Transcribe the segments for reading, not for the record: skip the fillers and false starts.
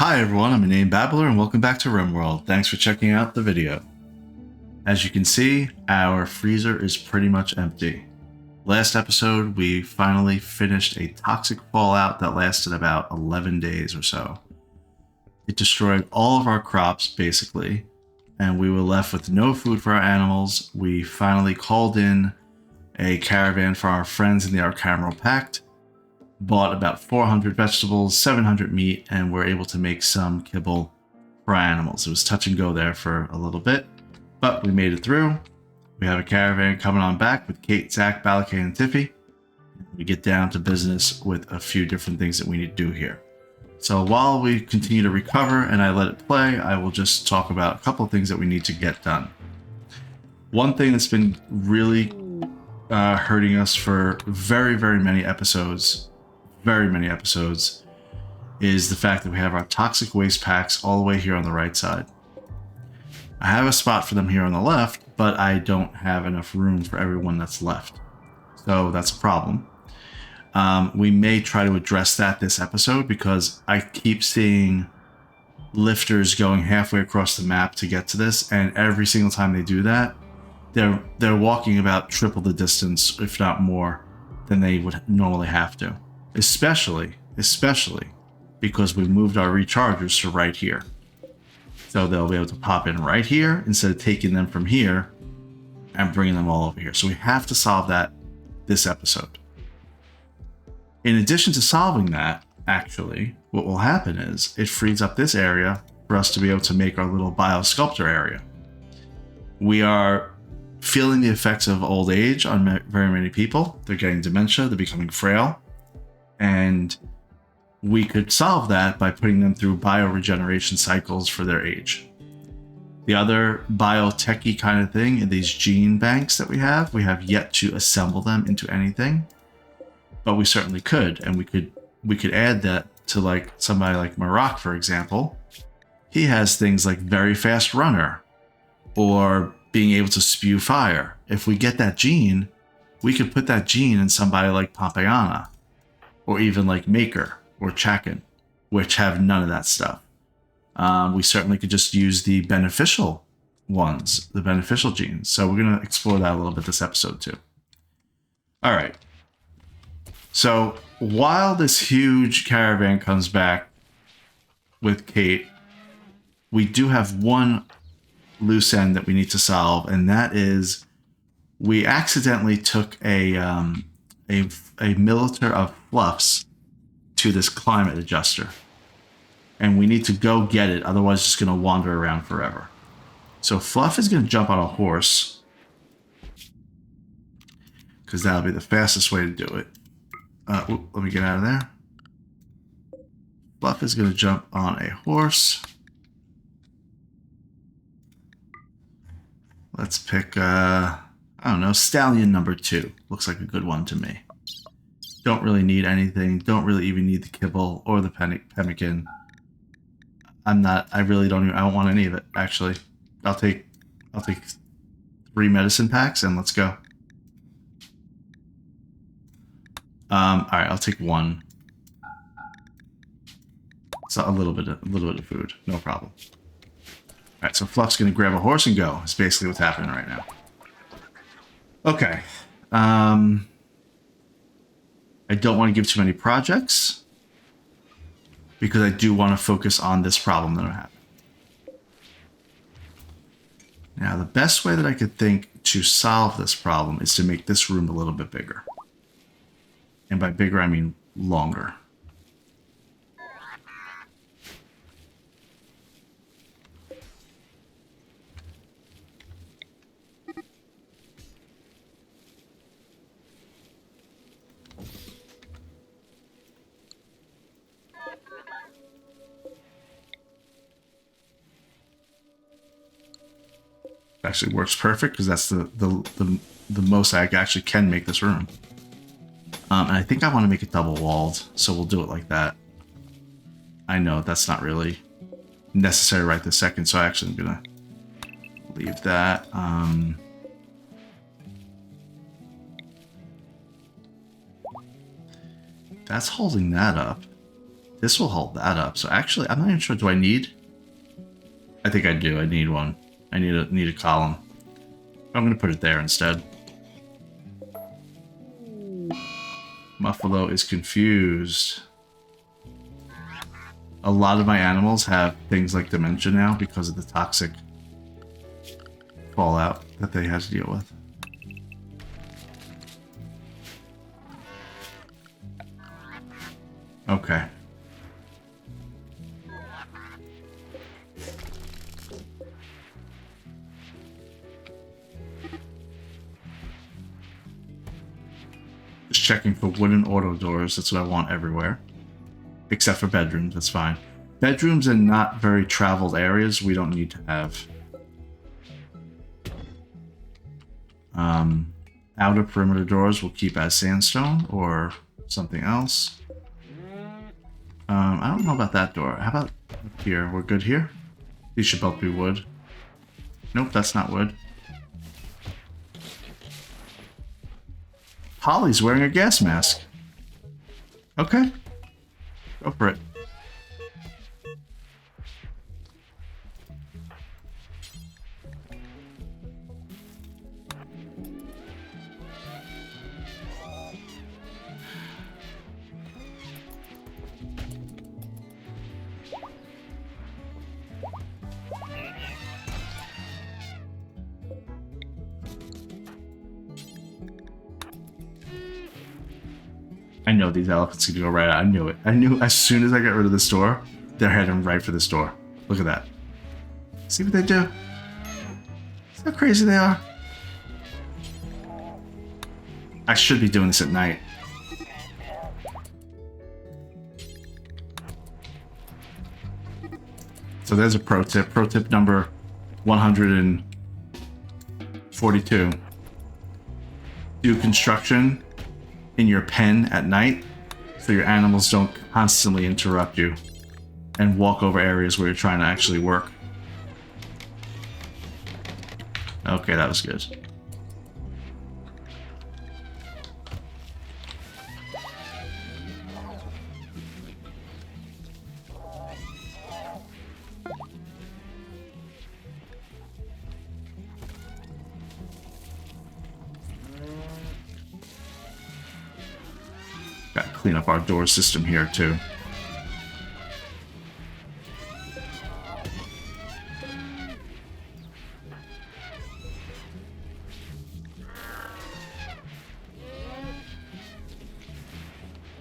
Hi everyone, I'm Inane Babbler and welcome back to RimWorld. Thanks for checking out the video. As you can see, our freezer is pretty much empty. Last episode, we finally finished a toxic fallout that lasted about 11 days or so. It destroyed all of our crops, basically, and we were left with no food for our animals. We finally called in a caravan for our friends in the Arcameral Pact, bought about 400 vegetables, 700 meat, and were able to make some kibble for our animals. It was touch and go there for a little bit, but we made it through. We have a caravan coming on back with Kate, Zach, Balakay, and Tiffy. We get down to business with a few different things that we need to do here. So while we continue to recover and I let it play, I will just talk about a couple of things that we need to get done. One thing that's been really hurting us for very many episodes, is the fact that we have our toxic waste packs all the way here on the right side. I have a spot for them here on the left, but I don't have enough room for everyone that's left. So that's a problem. We may try to address that this episode because I keep seeing lifters going halfway across the map to get to this, and every single time they do that, they're walking about triple the distance, if not more, than they would normally have to. Especially because we moved our rechargers to right here. So they'll be able to pop in right here instead of taking them from here and bringing them all over here. So we have to solve that this episode. In addition to solving that, actually, what will happen is it frees up this area for us to be able to make our little biosculptor area. We are feeling the effects of old age on very many people. They're getting dementia, they're becoming frail. And we could solve that by putting them through bioregeneration cycles for their age. The other biotechy kind of thing are these gene banks that we have yet to assemble them into anything, but we certainly could, and we could add that to like somebody like Marak, for example. He has things like very fast runner or being able to spew fire. If we get that gene, we could put that gene in somebody like Pompeyana, or even like Maker or Chakin, which have none of that stuff. We certainly could just use the beneficial ones, the beneficial genes. So we're going to explore that a little bit this episode too. All right. So while this huge caravan comes back with Kate, we do have one loose end that we need to solve, and that is we accidentally took a militer of Fluffs to this climate adjuster, and we need to go get it, otherwise it's just going to wander around forever. So Fluff is going to jump on a horse because that'll be the fastest way to do it. Let me get out of there. Fluff is going to jump on a horse. Let's pick I don't know, stallion number 2 looks like a good one to me. Don't really need anything. Don't really even need the kibble or the pemmican. I don't want any of it, actually. I'll take 3 medicine packs and let's go. Alright, I'll take 1. So a little bit of food, no problem. Alright, so Fluff's gonna grab a horse and go. That's basically what's happening right now. Okay. I don't want to give too many projects because I do want to focus on this problem that I'm having. Now, the best way that I could think to solve this problem is to make this room a little bit bigger. And by bigger, I mean longer. Actually works perfect because that's the most I actually can make this room. And I think I want to make it double walled, so we'll do it like that. I know that's not really necessary right this second, so I actually am gonna leave that. That's holding that up. this will hold that up. So actually, I'm not even sure. Do I need? I think I do. I need one. I need a column. I'm going to put it there instead. Muffalo is confused. A lot of my animals have things like dementia now because of the toxic fallout that they had to deal with. Okay. Just checking for wooden auto doors. That's what I want everywhere. Except for bedrooms, that's fine. Bedrooms in not very traveled areas, we don't need to have. Outer perimeter doors we'll keep as sandstone or something else. I don't know about that door. How about up here? We're good here? These should both be wood. Nope, that's not wood. Holly's wearing a gas mask. Okay. Go for it. I know these elephants can go right out. I knew it. I knew as soon as I got rid of this door, they're heading right for this door. Look at that. See what they do? See how crazy they are? I should be doing this at night. So there's a pro tip. Pro tip number 142. Do construction in your pen at night so your animals don't constantly interrupt you and walk over areas where you're trying to actually work. Okay, that was good. Got to clean up our door system here too.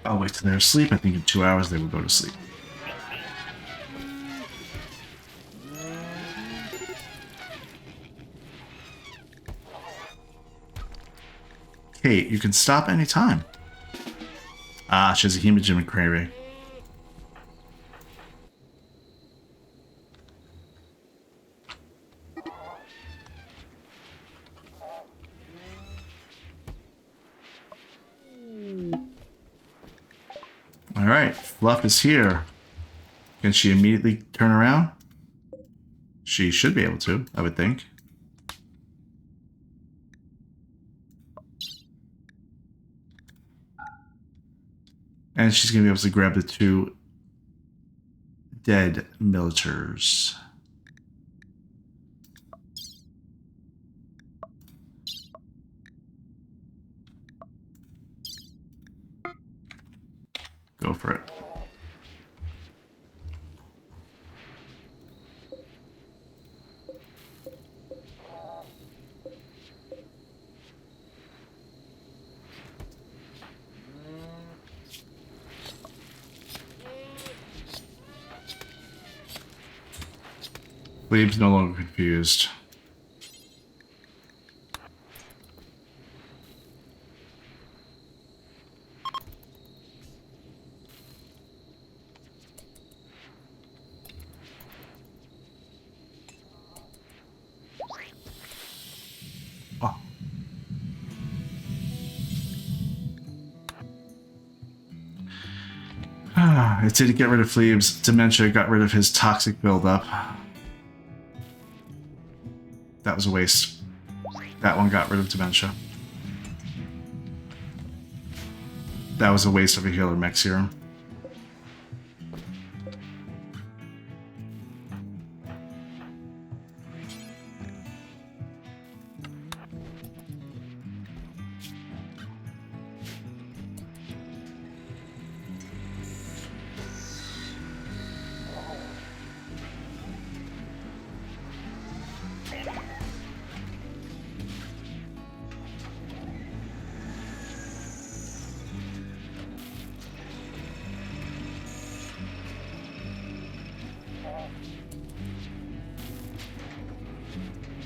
I'll wait till they're asleep. I think in 2 hours they will go to sleep. Kate, you can stop anytime. Ah, she has a hemogenic query. Alright, Fluff is here. Can she immediately turn around? She should be able to, I would think. And she's going to be able to grab the 2 dead militars. Go for it. Leaves no longer confused. Oh. It didn't get rid of Phlebes. Dementia got rid of his toxic buildup. That was a waste. That one got rid of dementia. That was a waste of a healer mech serum.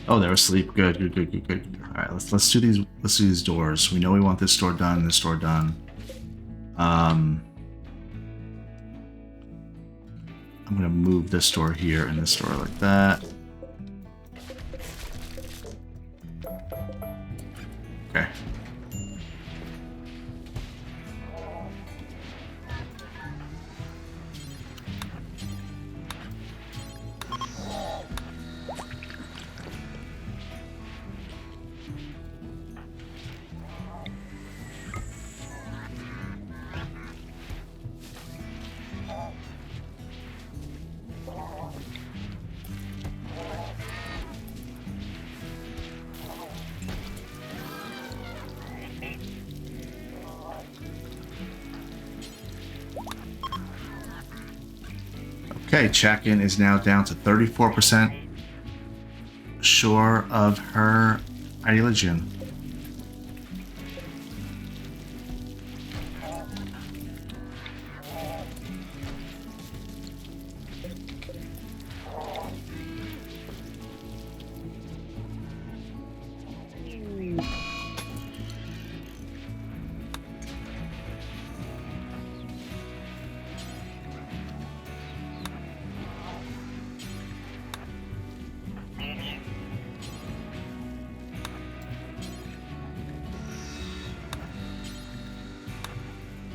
Oh, they're asleep. Good, good, good, good, good. All right, let's do these. Let's do these doors. We know we want this door done. This door done. I'm gonna move this door here and this door like that. Okay. Okay, check-in is now down to 34% sure of her religion.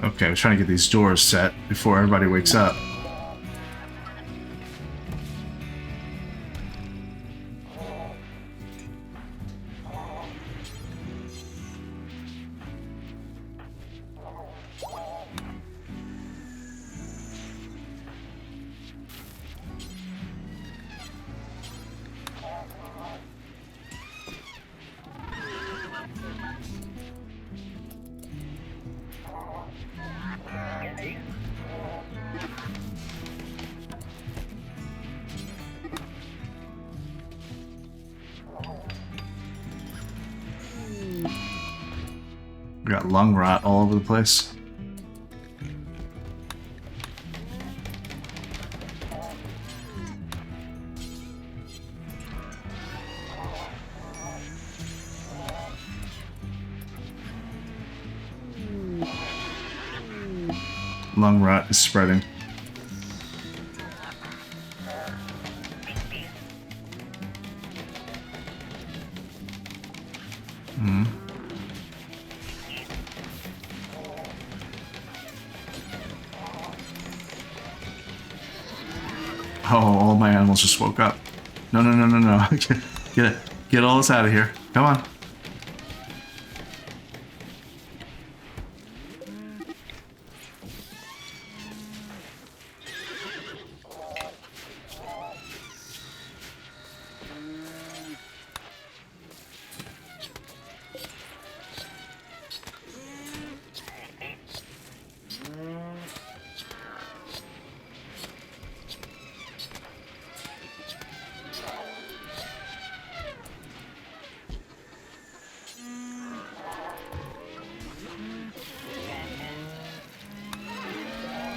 Okay, I was trying to get these doors set before everybody wakes up. We got lung rot all over the place. Lung rot is spreading. Oh, all my animals just woke up. No, no, no, no, no. Get it. Get all this out of here. Come on.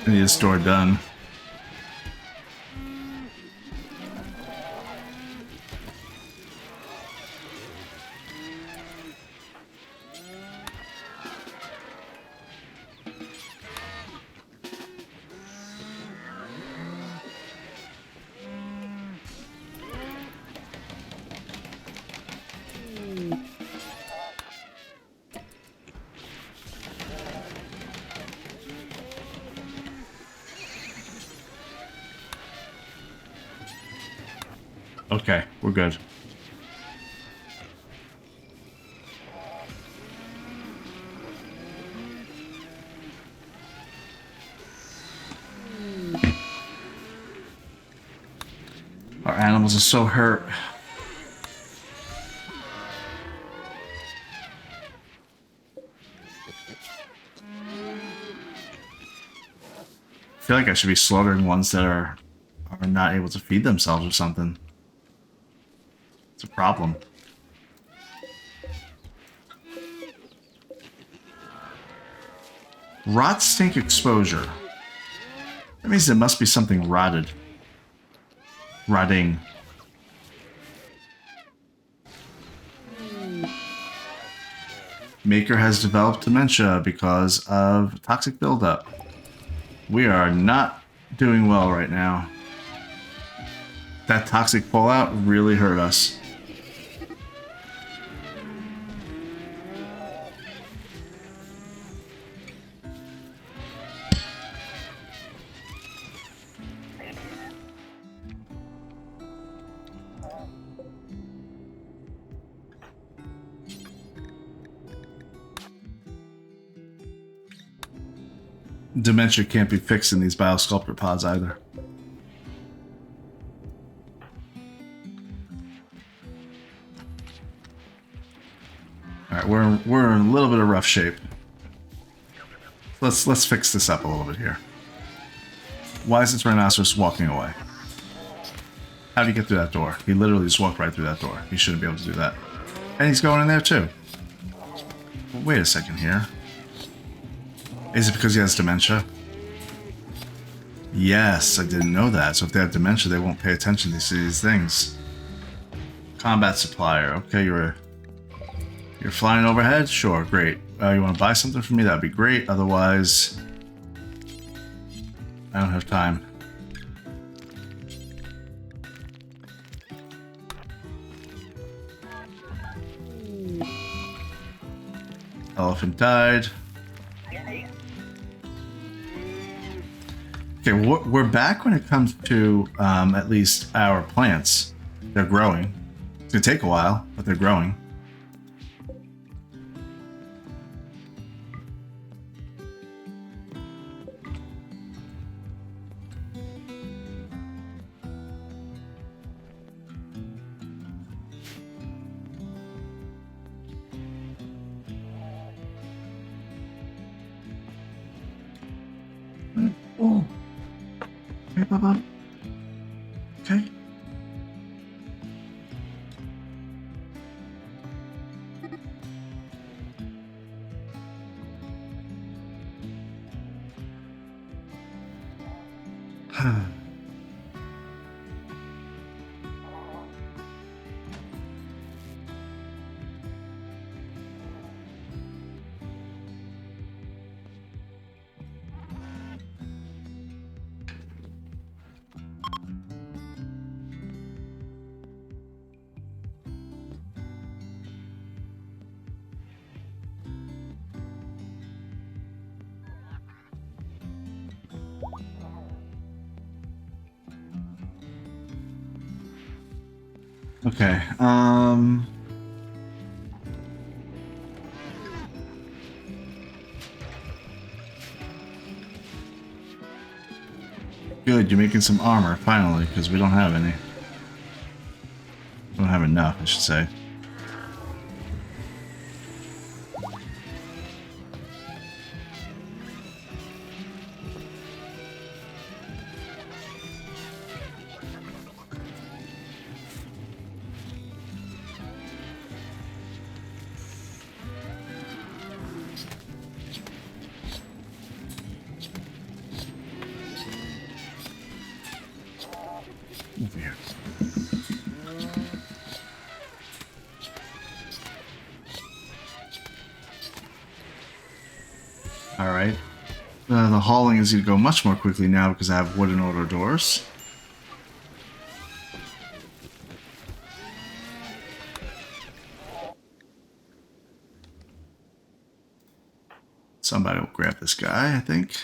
I need this door done. Okay, we're good. Our animals are so hurt. I feel like I should be slaughtering ones that are not able to feed themselves or something. It's a problem. Rot stink exposure. That means it must be something rotted. Rotting. Maker has developed dementia because of toxic buildup. We are not doing well right now. That toxic pullout really hurt us. Dementia can't be fixed in these biosculptor pods either. Alright, we're in a little bit of rough shape. Let's fix this up a little bit here. Why is this rhinoceros walking away? How did he get through that door? He literally just walked right through that door. He shouldn't be able to do that. And he's going in there too. Well, wait a second here. Is it because he has dementia? Yes, I didn't know that. So if they have dementia, they won't pay attention to these things. Combat supplier. Okay, you're flying overhead? Sure, great. You want to buy something from me? That'd be great. Otherwise, I don't have time. Elephant died. Okay, we're back when it comes to at least our plants. They're growing. It's gonna take a while, but they're growing. Oh. Hey, Baba. Okay. Okay, good, you're making some armor, finally, because we don't have any. We don't have enough, I should say. Over here. Alright. The hauling is going to go much more quickly now because I have wooden auto doors. Somebody will grab this guy, I think.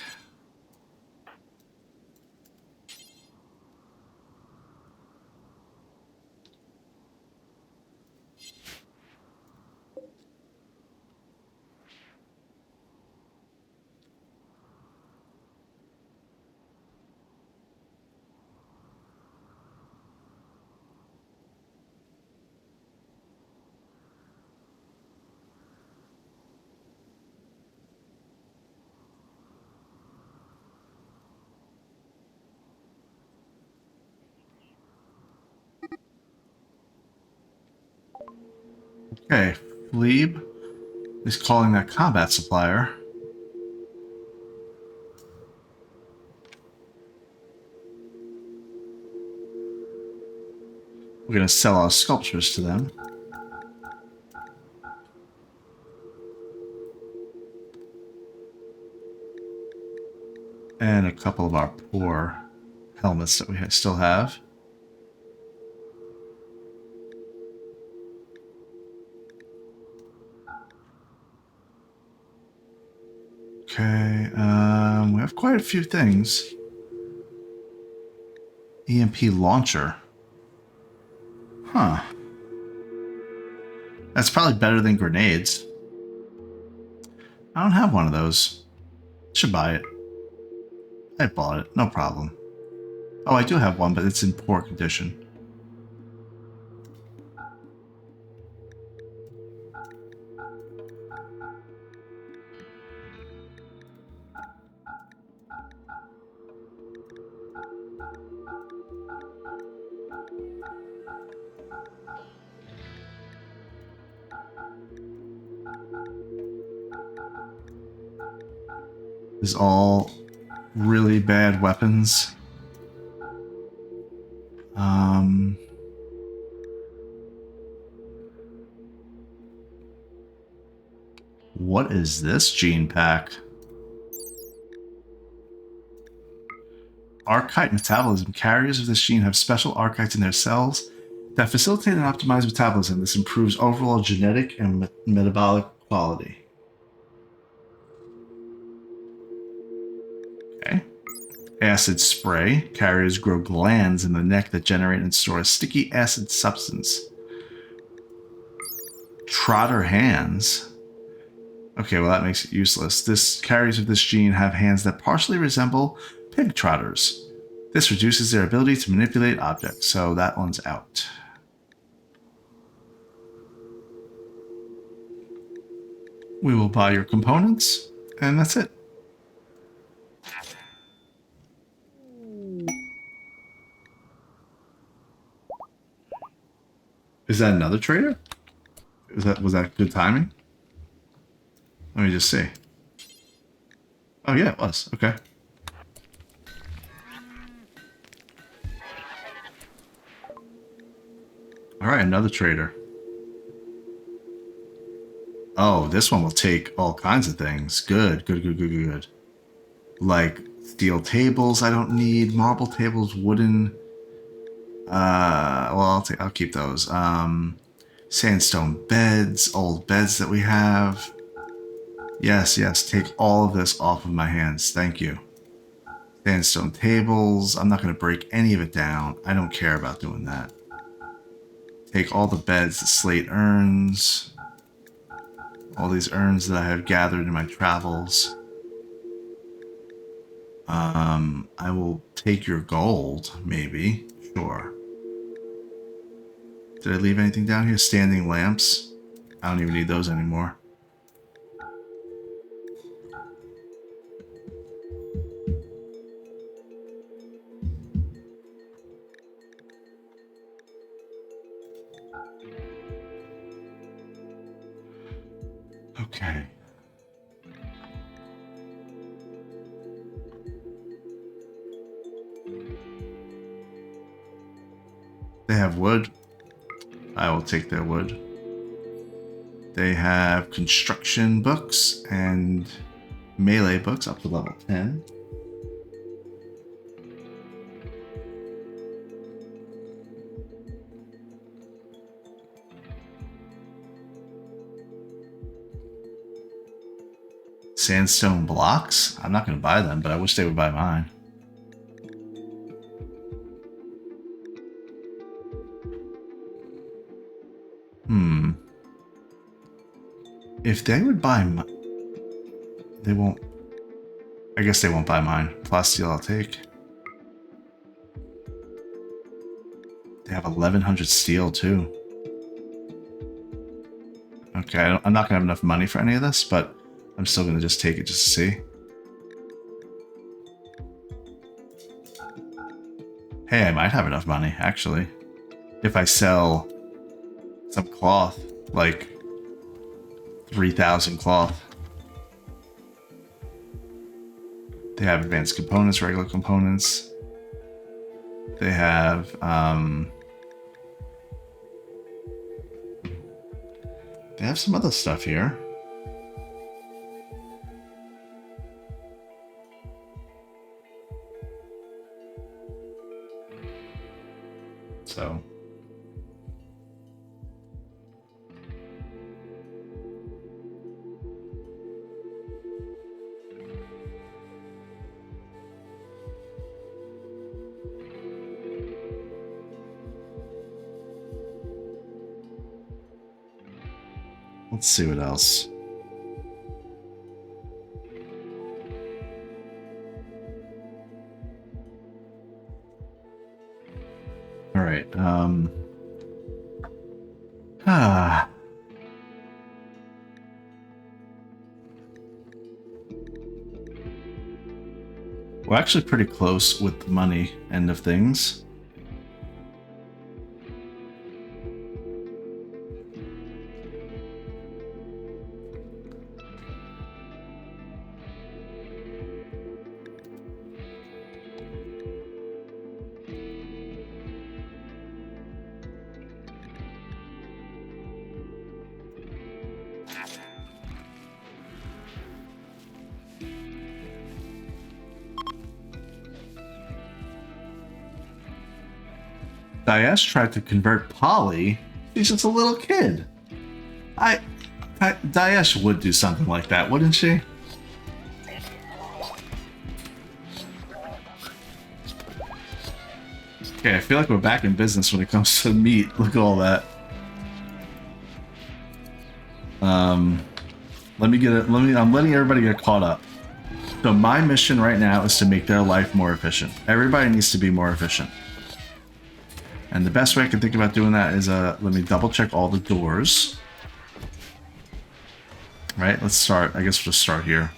Okay, Fleeb is calling that combat supplier. We're going to sell our sculptures to them. a couple of our poor helmets that we still have. Okay, we have quite a few things. EMP launcher. Huh. That's probably better than grenades. I don't have one of those. Should buy it. I bought it, no problem. Oh, I do have one, but it's in poor condition. Is all really bad weapons. What is this gene pack? Archite metabolism. Carriers of this gene have special archites in their cells that facilitate and optimize metabolism. This improves overall genetic and metabolic quality. Okay. Acid spray. Carriers grow glands in the neck that generate and store a sticky acid substance. Trotter hands. Okay, well that makes it useless. This carriers of this gene have hands that partially resemble pig trotters. This reduces their ability to manipulate objects, so that one's out. We will buy your components, and that's it. Is that another trader? Was that good timing? Let me just see. Oh yeah, it was. Okay. Alright, another trader. Oh, this one will take all kinds of things. Good, good, good, good, good. Like steel tables I don't need, marble tables, wooden. Well, I'll keep those. Sandstone beds, old beds that we have. Yes, yes, take all of this off of my hands. Thank you. Sandstone tables. I'm not going to break any of it down. I don't care about doing that. Take all the beds, the slate urns. All these urns that I have gathered in my travels. I will take your gold, maybe. Sure. Did I leave anything down here? Standing lamps. I don't even need those anymore. Okay. They have wood. I will take their wood. They have construction books and melee books up to level 10. Sandstone blocks? I'm not going to buy them, but I wish they would buy mine. If they would buy they won't. I guess they won't buy mine. Plasteel I'll take. They have 1100 steel too. Okay, I'm not going to have enough money for any of this, but I'm still going to just take it just to see. Hey, I might have enough money, actually. If I sell some cloth, like 3,000 cloth. They have advanced components, regular components. They have, they have some other stuff here. So. Let's see what else. All right. We're actually pretty close with the money end of things. Daesh tried to convert Polly. She's just a little kid. Daesh would do something like that, wouldn't she? Okay, I feel like we're back in business when it comes to meat. Look at all that. Let me get it. I'm letting everybody get caught up. So my mission right now is to make their life more efficient. Everybody needs to be more efficient. And the best way I can think about doing that is, let me double check all the doors. Right, let's start. I guess we'll just start here.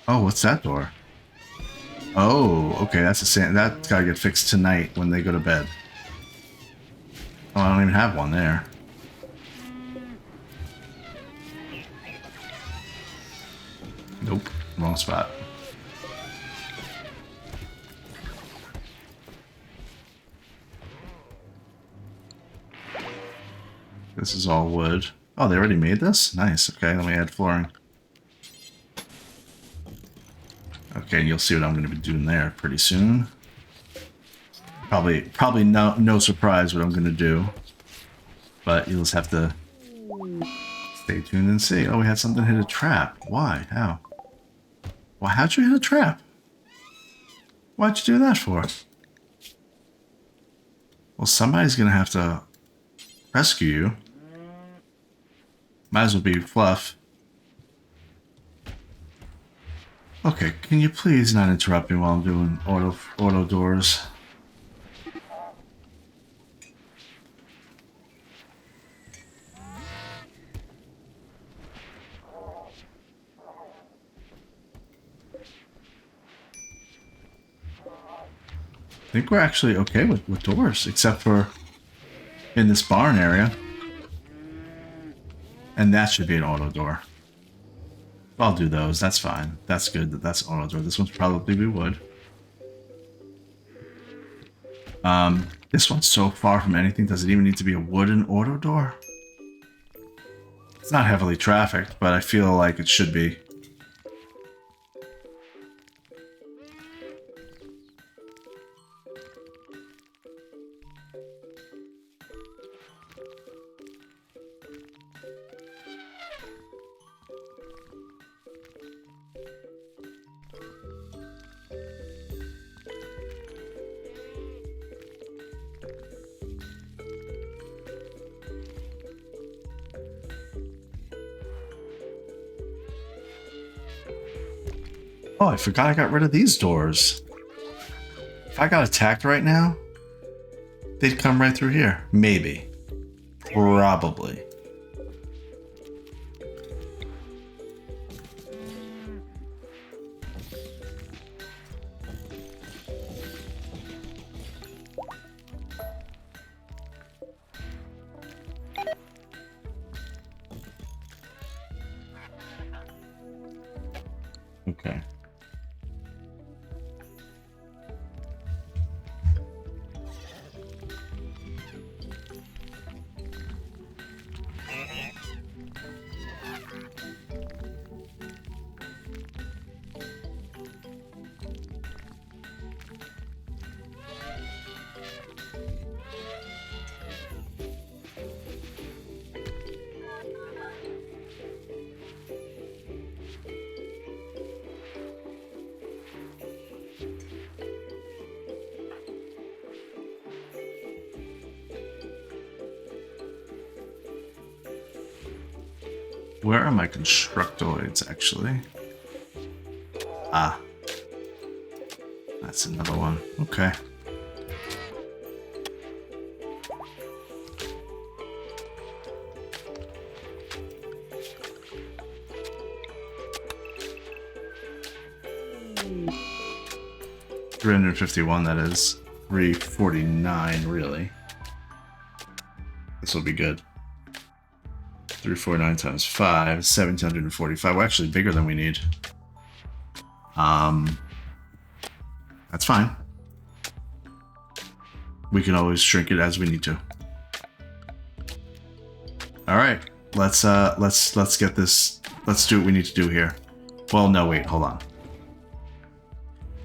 Oh, what's that door? Oh, okay, that's a sand. That's gotta get fixed tonight when they go to bed. Oh, I don't even have one there. Nope, wrong spot. This is all wood. Oh, they already made this? Nice. Okay, let me add flooring. Okay, and you'll see what I'm going to be doing there pretty soon. Probably no surprise what I'm going to do. But you'll just have to stay tuned and see. Oh, we had something hit a trap. Why? How? Well, how'd you hit a trap? Why'd you do that for? Well, somebody's going to have to rescue you. Might as well be Fluff. Okay, can you please not interrupt me while I'm doing auto doors? I think we're actually okay with doors, except for in this barn area. And that should be an auto door. I'll do those. That's fine. That's good. That's auto door. This one's probably be wood. This one's so far from anything. Does it even need to be a wooden auto door? It's not heavily trafficked, but I feel like it should be. Oh, I forgot I got rid of these doors. If I got attacked right now, they'd come right through here. Maybe. Probably. Okay. Where are my constructoids, actually? Ah. That's another one. Okay. $351, that is. $349, really. This will be good. 349 times 5, 1,745. We're actually bigger than we need. That's fine. We can always shrink it as we need to. All right, let's get this. Let's do what we need to do here. Well, no, wait, hold on.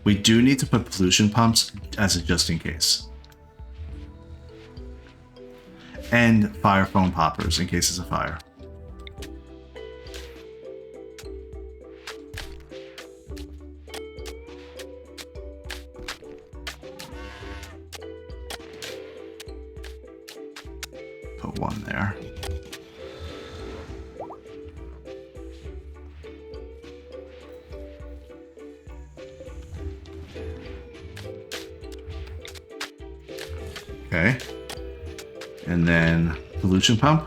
We do need to put pollution pumps as a just in case. And fire foam poppers in case there's a fire. Put one there. Okay. And then pollution pump.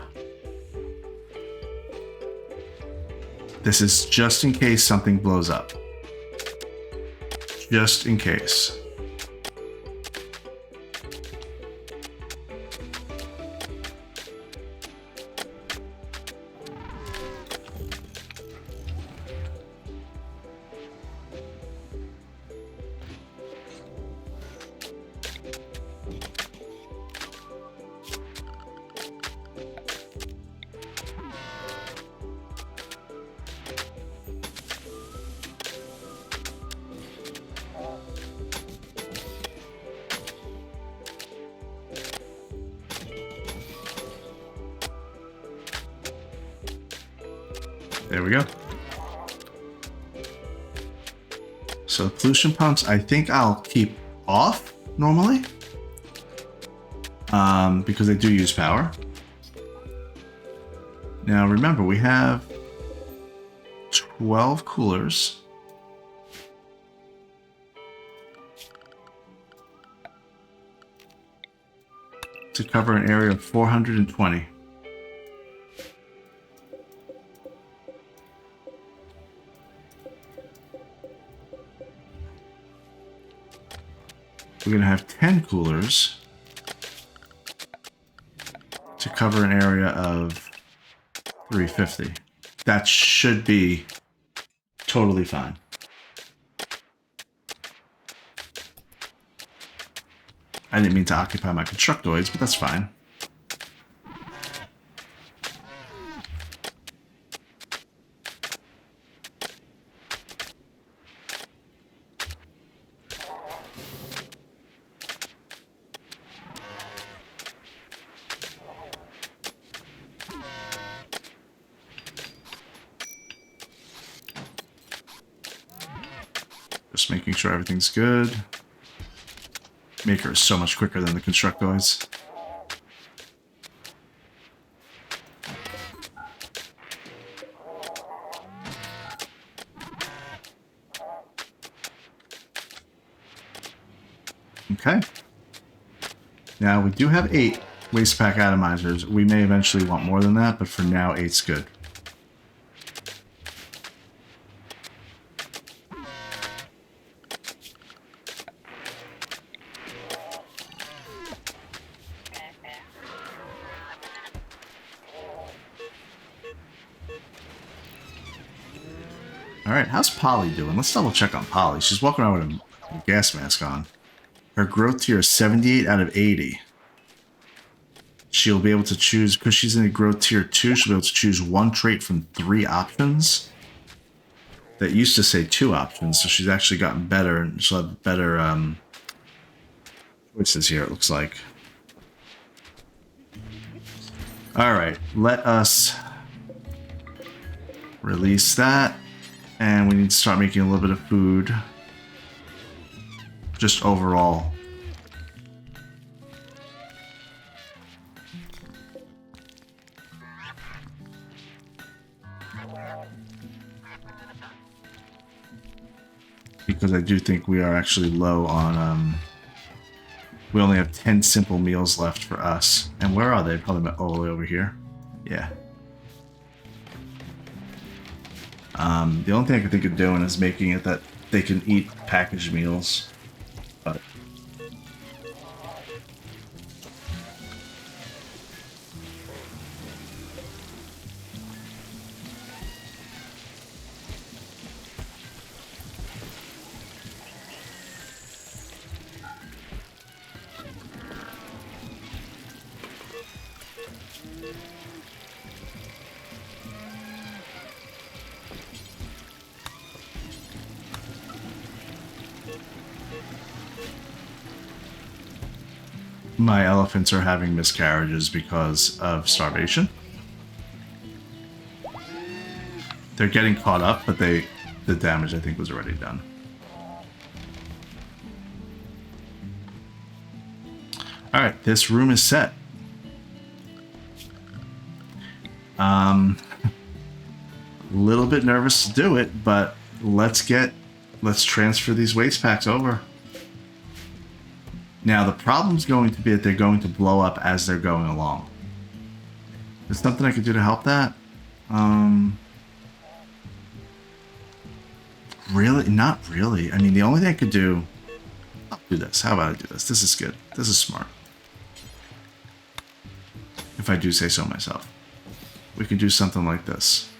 This is just in case something blows up. Just in case. There we go. So pollution pumps, I think I'll keep off normally, because they do use power. Now remember, we have 12 coolers. To cover an area of 420. We're going to have 10 coolers to cover an area of 350. That should be totally fine. I didn't mean to occupy my constructoids, but that's fine. Just making sure everything's good. Maker is so much quicker than the constructoids. Okay. Now we do have 8 waste pack atomizers. We may eventually want more than that, but for now 8's good. Alright, how's Polly doing? Let's double check on Polly. She's walking around with a gas mask on. Her growth tier is 78 out of 80. She'll be able to choose, because she's in a growth tier 2, she'll be able to choose 1 trait from 3 options. That used to say 2 options, so she's actually gotten better, and she'll have better choices here, it looks like. Alright, let us release that. And we need to start making a little bit of food. Just overall. Because I do think we are actually low on, we only have 10 simple meals left for us. And where are they? Probably all the way over here. Yeah. The only thing I can think of doing is making it that they can eat packaged meals. But my elephants are having miscarriages because of starvation. They're getting caught up, but the damage I think was already done. All right, this room is set. A little bit nervous to do it, but let's transfer these waste packs over. Now the problem's going to be that they're going to blow up as they're going along. There's something I could do to help that. Really? Not really. I mean, the only thing I could do... I'll do this. How about I do this? This is good. This is smart. If I do say so myself. We could do something like this.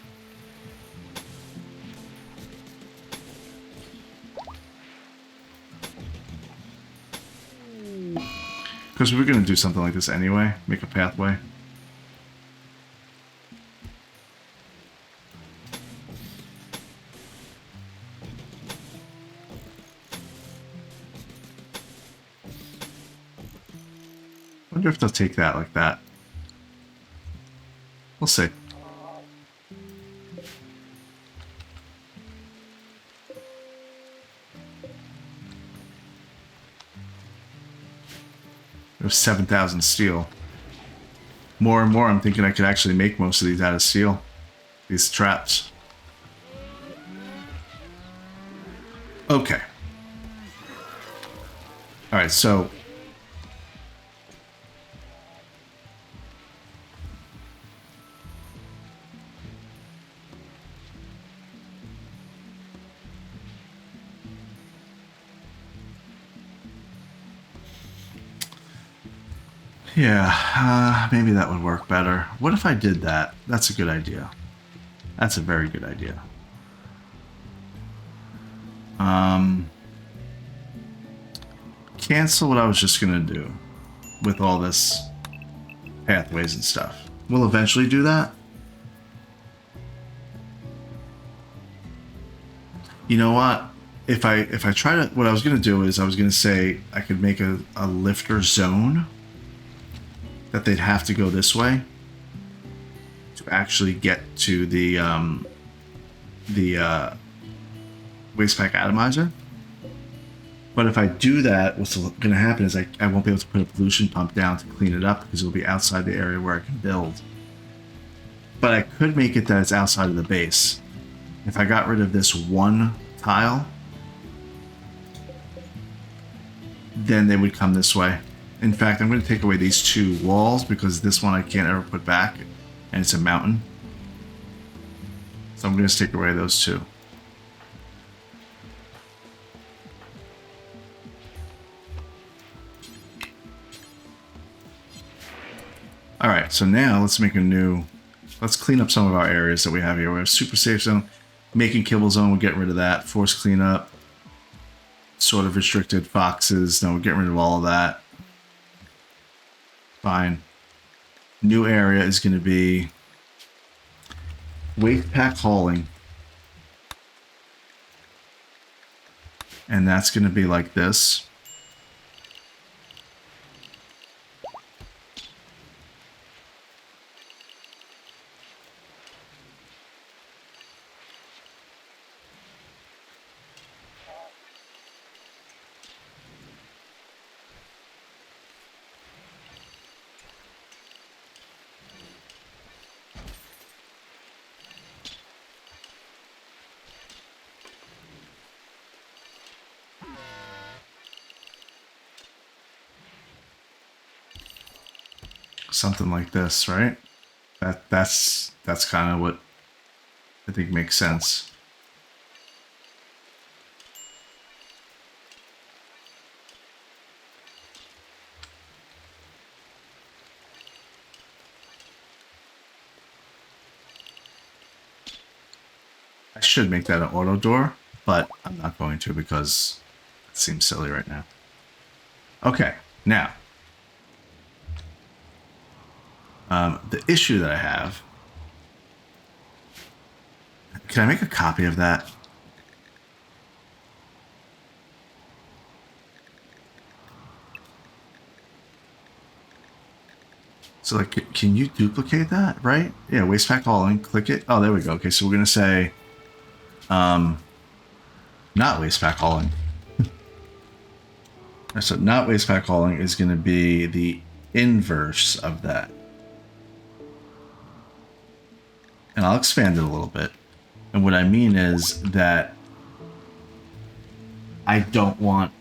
Because we're going to do something like this anyway. Make a pathway. Wonder if they'll take that like that. We'll see. There's 7,000 steel. More and more I'm thinking I could actually make most of these out of steel. These traps. Okay. Alright, so... yeah, maybe that would work better. What if I did that? That's a good idea. That's a very good idea. Cancel what I was just gonna do with all this pathways and stuff. We'll eventually do that. You know what? If I try to, what I was gonna do is I was gonna say I could make a lifter zone that they'd have to go this way to actually get to the waste pack atomizer. But if I do that, what's going to happen is I won't be able to put a pollution pump down to clean it up because it'll be outside the area where I can build. But I could make it that it's outside of the base. If I got rid of this one tile, then they would come this way. In fact, I'm going to take away these two walls because this one I can't ever put back, and it's a mountain. So I'm going to take away those two. Alright, so now let's make a new... Let's clean up some of our areas that we have here. We have super safe zone, making kibble zone, we'll get rid of that. Force cleanup, sort of restricted foxes, no, we're getting rid of all of that. Fine. New area is going to be waste pack hauling. And that's going to be like this. something like this, right? That's kind of what I think makes sense. I should make that an auto door, but I'm not going to because it seems silly right now. Okay, now the issue that I have. Can I make a copy of that? So like, can you duplicate that, right? Yeah, waste pack hauling, click it. Oh, there we go. Okay, so we're gonna say, not waste pack hauling. So not waste pack hauling is gonna be the inverse of that. And I'll expand it a little bit. And what I mean is that I don't want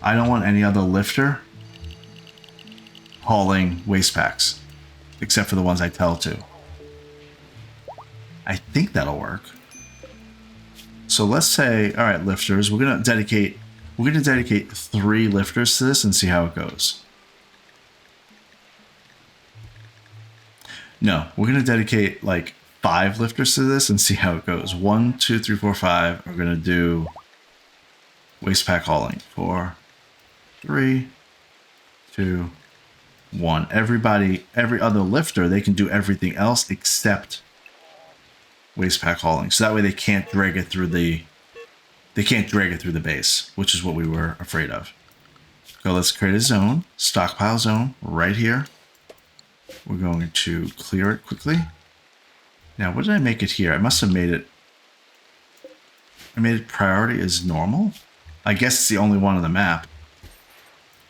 any other lifter hauling waste packs, except for the ones I tell to. I think that'll work. So let's say, all right, lifters, we're gonna dedicate 3 lifters to this and see how it goes. No, we're gonna dedicate like 5 lifters to this and see how it goes. 1, 2, 3, 4, 5 are gonna do waste pack hauling. 4, 3, 2, 1. Every other lifter, they can do everything else except waste pack hauling. So that way they can't drag it through the base, which is what we were afraid of. So let's create a zone, stockpile zone right here. We're going to clear it quickly. Now, what did I make it here? I must have made it. I made it priority as normal. I guess it's the only one on the map.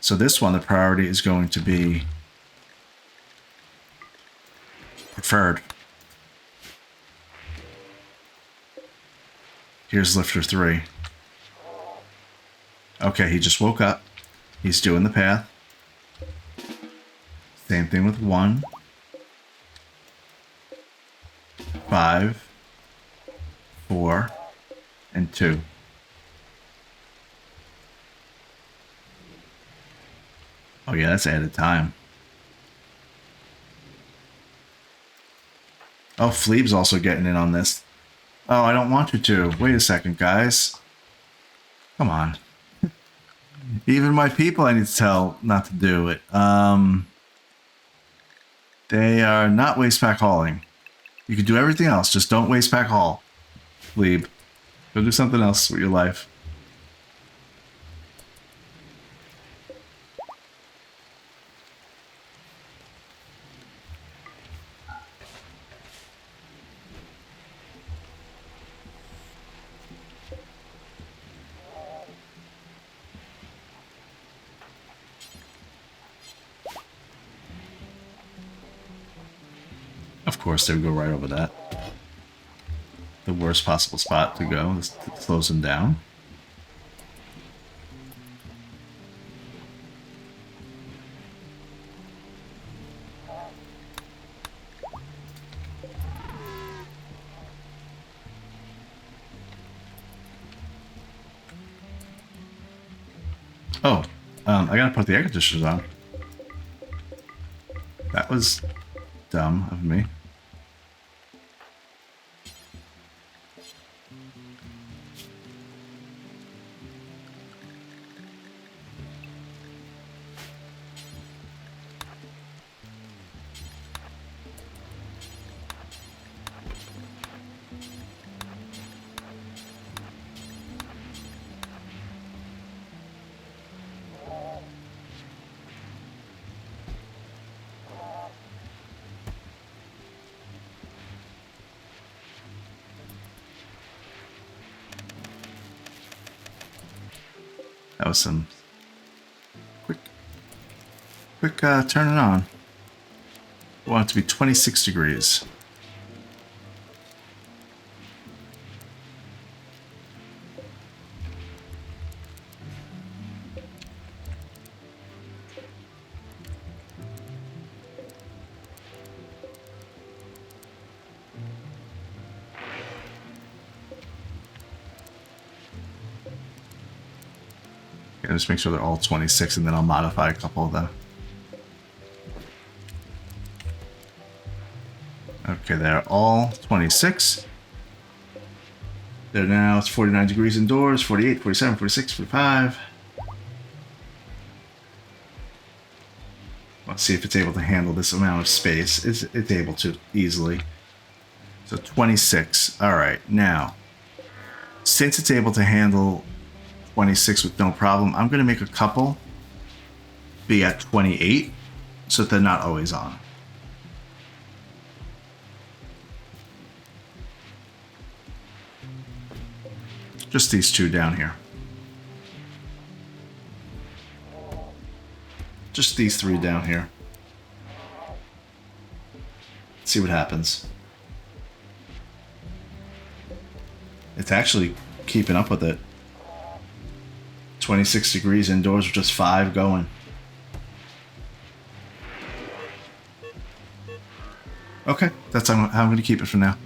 So this one, the priority is going to be preferred. Here's lifter 3. Okay, he just woke up. He's doing the path. Same thing with 1, 5, 4, and 2. Oh yeah, that's added time. Oh, Fleeb's also getting in on this. Oh, I don't want you to. Wait a second, guys. Come on. Even my people I need to tell not to do it. They are not waste pack hauling. You can do everything else, just don't waste pack haul. Fleeb. Go do something else with your life. Of course, they would go right over that. The worst possible spot to go is to close them down. Oh, I gotta put the air conditioners on. That was dumb of me. That was some quick turning on. I want it to be 26 degrees. Okay, just make sure they're all 26, and then I'll modify a couple of them. Okay, they're all 26. They're now, it's 49 degrees indoors, 48, 47, 46, 45. Let's see if it's able to handle this amount of space. It's able to easily. So 26. All right, now, since it's able to handle 26 with no problem, I'm going to make a couple be at 28 so that they're not always on. Just these two down here. Just these three down here. Let's see what happens. It's actually keeping up with it. 26 degrees indoors with just 5 going. Okay, that's how I'm going to keep it for now.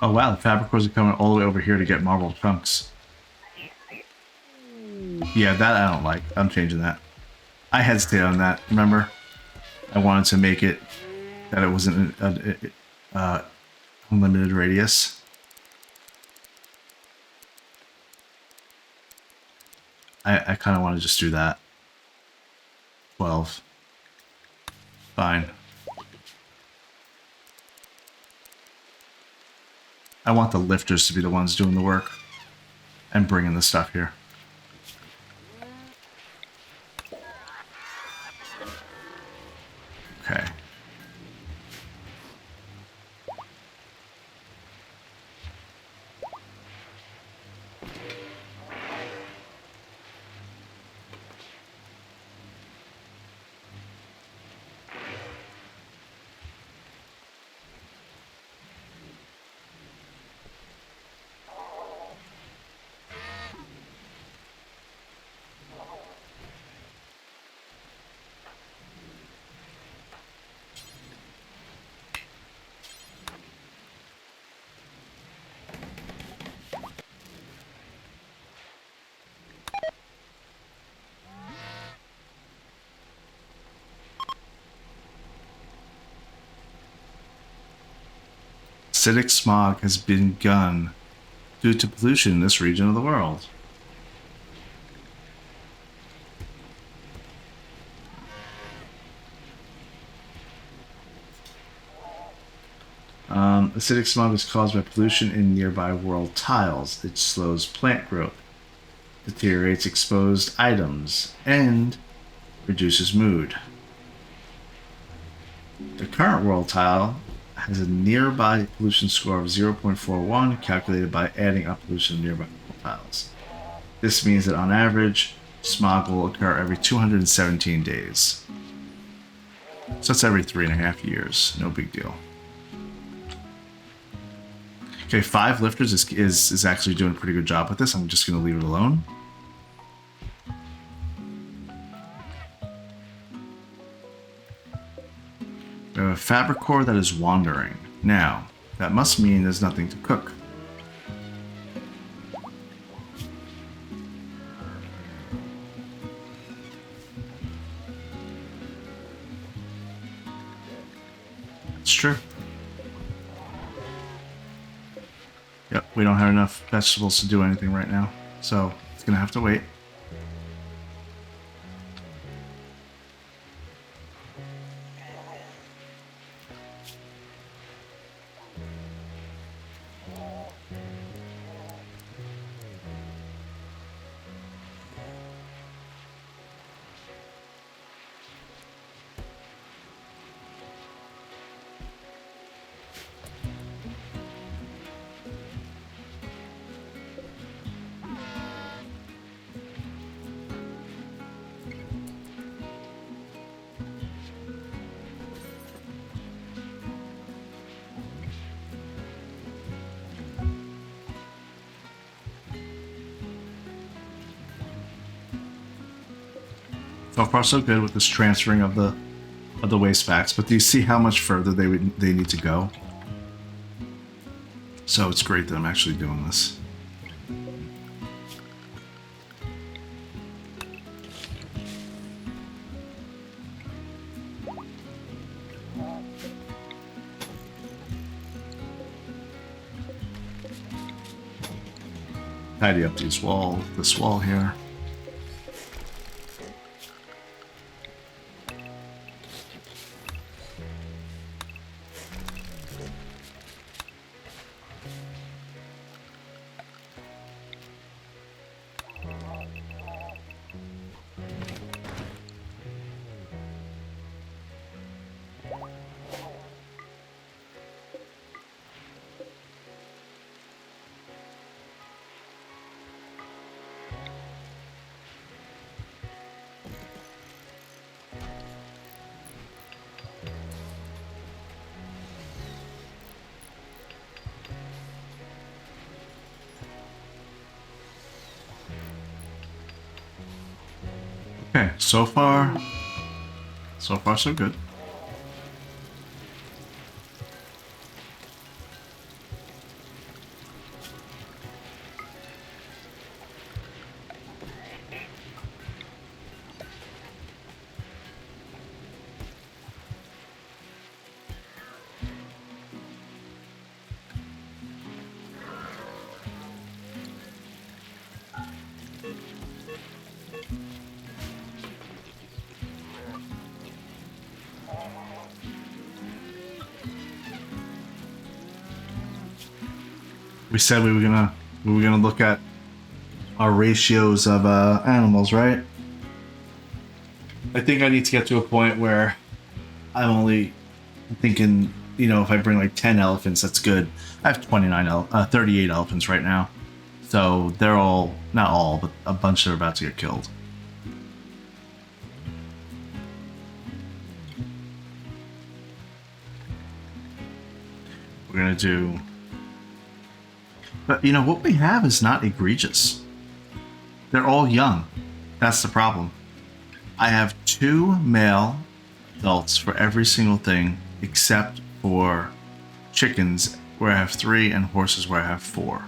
Oh wow, the fabric cores are coming all the way over here to get marble chunks. Yeah, that I don't like. I'm changing that. I hesitated on that, remember? I wanted to make it that it wasn't an unlimited radius. I kind of want to just do that. 12. Fine. I want the lifters to be the ones doing the work and bringing the stuff here. Okay. Acidic smog has begun due to pollution in this region of the world. Acidic smog is caused by pollution in nearby world tiles. It slows plant growth, deteriorates exposed items, and reduces mood. The current world tile has a nearby pollution score of 0.41 calculated by adding up pollution to nearby tiles. This means that on average, smog will occur every 217 days. So that's every 3.5 years. No big deal. Okay, 5 lifters is actually doing a pretty good job with this. I'm just going to leave it alone. We have a fabric core that is wandering. Now, that must mean there's nothing to cook. It's true. Yep, we don't have enough vegetables to do anything right now, so it's gonna have to wait. So far, so good with this transferring of the waste packs. But do you see how much further they need to go? So it's great that I'm actually doing this. Tidy up this wall here. Okay, so far so good. We said we were gonna look at our ratios of animals, right? I think I need to get to a point where I'm only thinking, if I bring like 10 elephants, that's good. I have 38 elephants right now. So they're all, not all, but a bunch that are about to get killed. We're gonna do... But what we have is not egregious. They're all young. That's the problem. I have 2 male adults for every single thing except for chickens where I have 3 and horses where I have 4.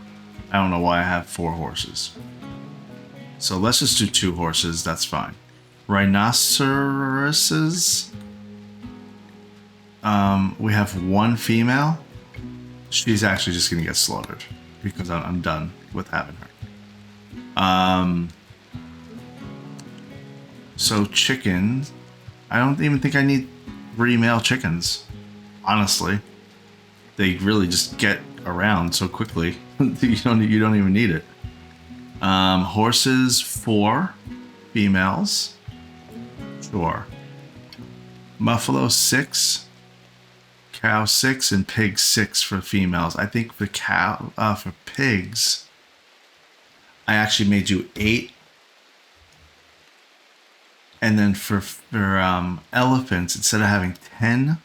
I don't know why I have 4 horses. So let's just do 2 horses, that's fine. Rhinoceroses. We have 1 female. She's actually just gonna get slaughtered because I'm done with having her. So chickens, I don't even think I need 3 male chickens. Honestly, they really just get around so quickly. you don't even need it. Horses 4 females, sure. Buffalo 6, cow 6, and pig 6 for females. I think for pigs, I actually made you 8. And then for elephants, instead of having 10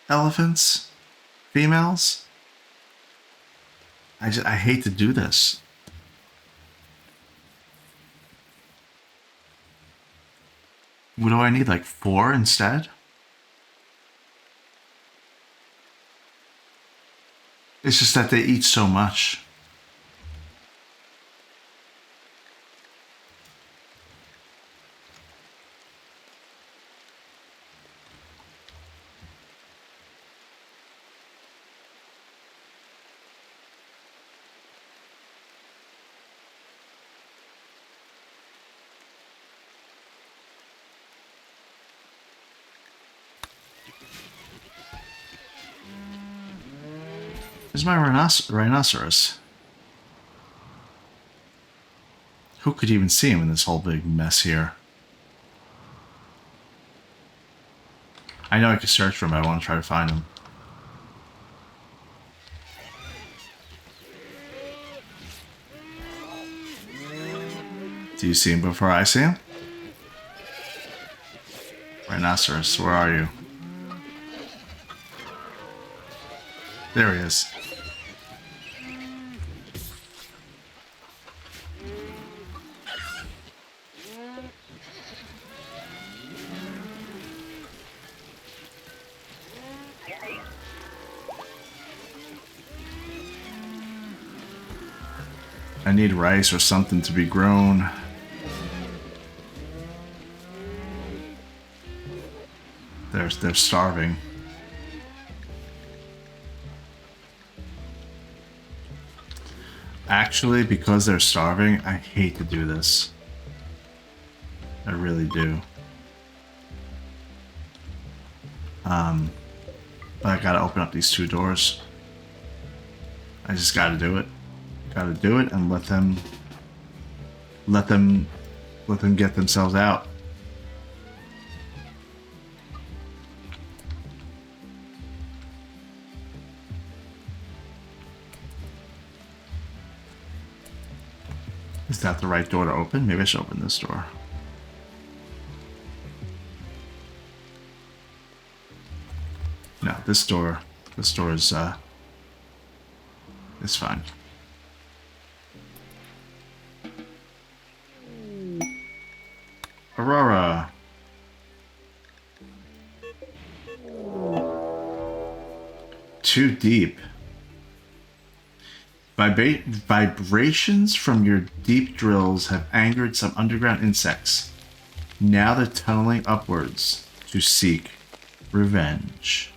elephants, females, I hate to do this. What do I need, like 4 instead? It's just that they eat so much. There's my rhinoceros. Who could even see him in this whole big mess here? I know I could search for him, but I want to try to find him. Do you see him before I see him? Rhinoceros, where are you? There he is. need rice or something to be grown. They're starving. Actually, because they're starving, I hate to do this. I really do. But I gotta open up these 2 doors. I just gotta do it. Gotta do it and let them get themselves out. Is that the right door to open? Maybe I should open this door. No, this door is fine. Aurora. Too deep. Vibrations from your deep drills have angered some underground insects. Now they're tunneling upwards to seek revenge.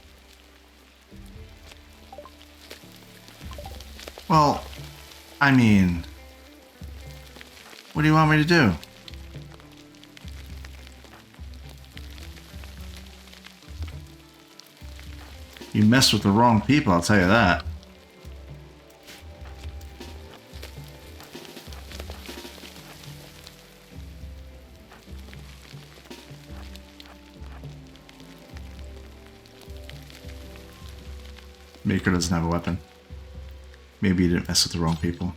Well, I mean, what do you want me to do? You messed with the wrong people, I'll tell you that. Maker doesn't have a weapon. Maybe he didn't mess with the wrong people.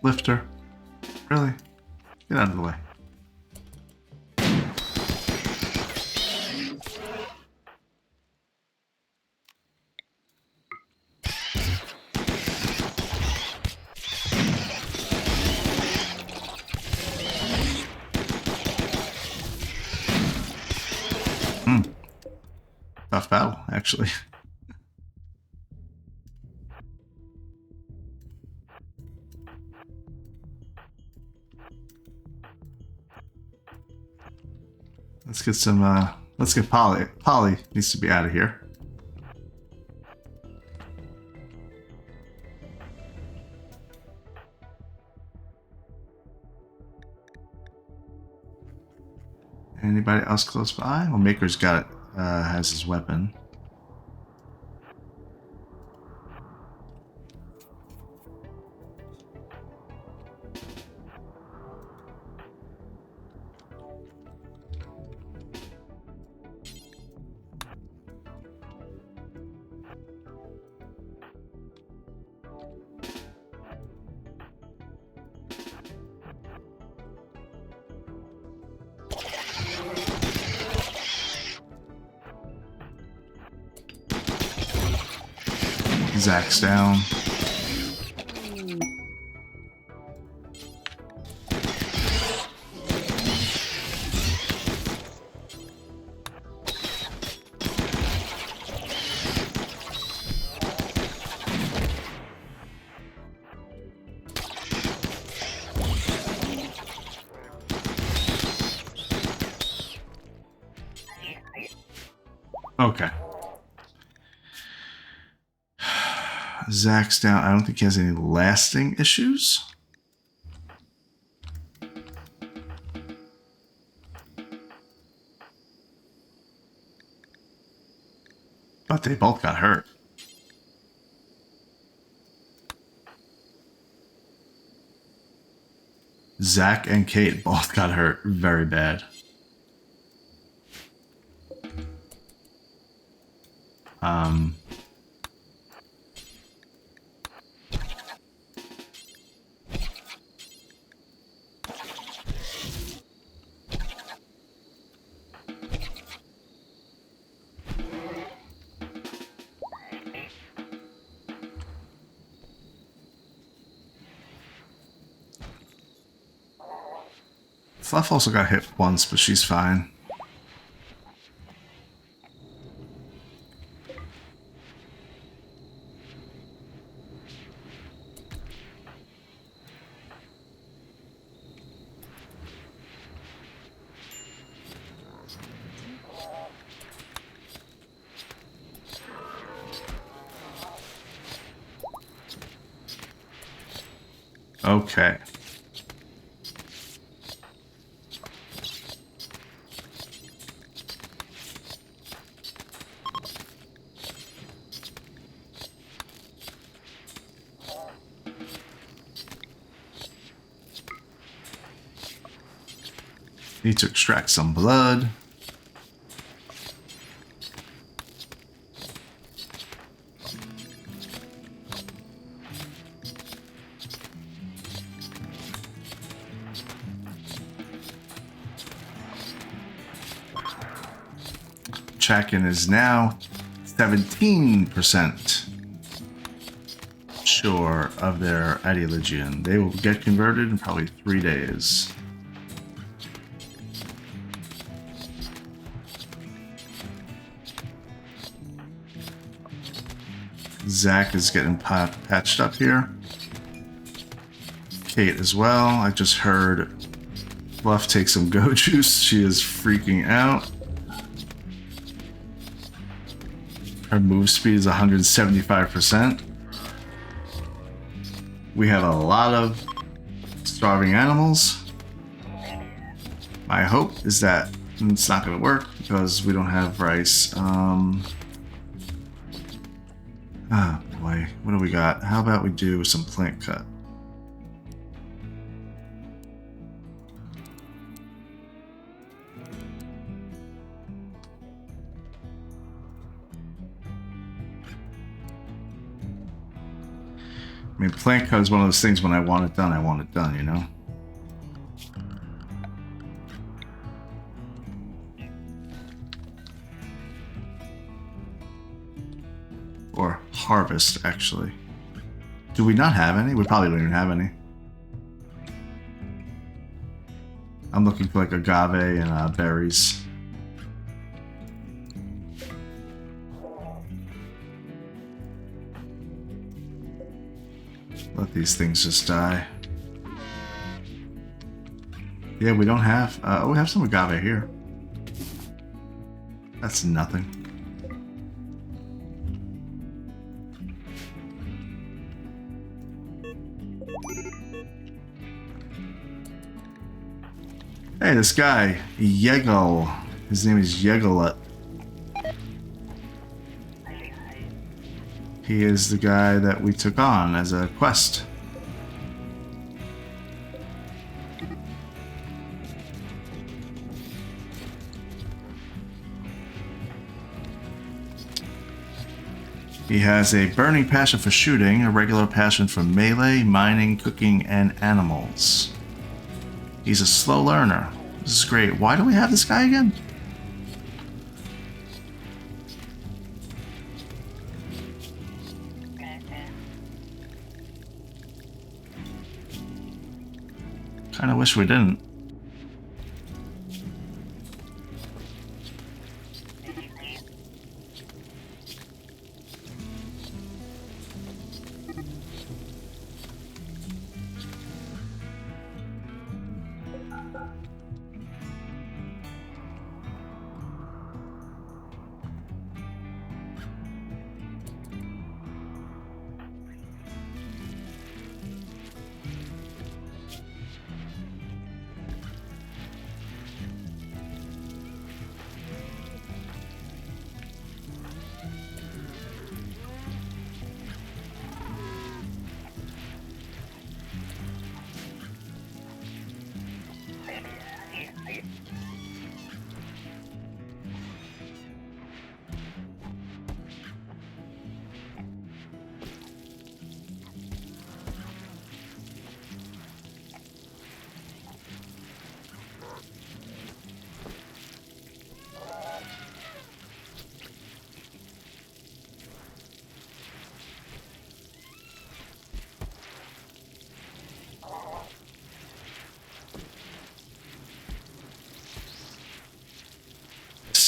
Lifter. Really? Get out of the way. Tough battle, actually. Let's get some, let's get Polly. Polly needs to be out of here. Anybody else close by? Well, Maker's got it, has his weapon. Zach's down. Okay. Zach's down. I don't think he has any lasting issues. But they both got hurt. Zach and Kate both got hurt very bad. Um, Fluff also got hit once, but she's fine. Okay. Need to extract some blood. Chakin is now 17% sure of their Adilegion. They will get converted in probably 3 days. Zach is getting patched up here. Kate as well. I just heard Fluff take some go juice. She is freaking out. Her move speed is 175%. We have a lot of starving animals. My hope is that it's not going to work because we don't have rice. Ah, boy. What do we got? How about we do some plant cut? I mean, plant cut is one of those things when I want it done, you know? Or harvest, actually. Do we not have any? We probably don't even have any. I'm looking for like agave and berries. Let these things just die. Yeah, we don't have... we have some agave here. That's nothing. Hey, this guy, Yegel. His name is Yegelut. He is the guy that we took on as a quest. He has a burning passion for shooting, a regular passion for melee, mining, cooking, and animals. He's a slow learner. This is great. Why do we have this guy again? Kinda wish we didn't.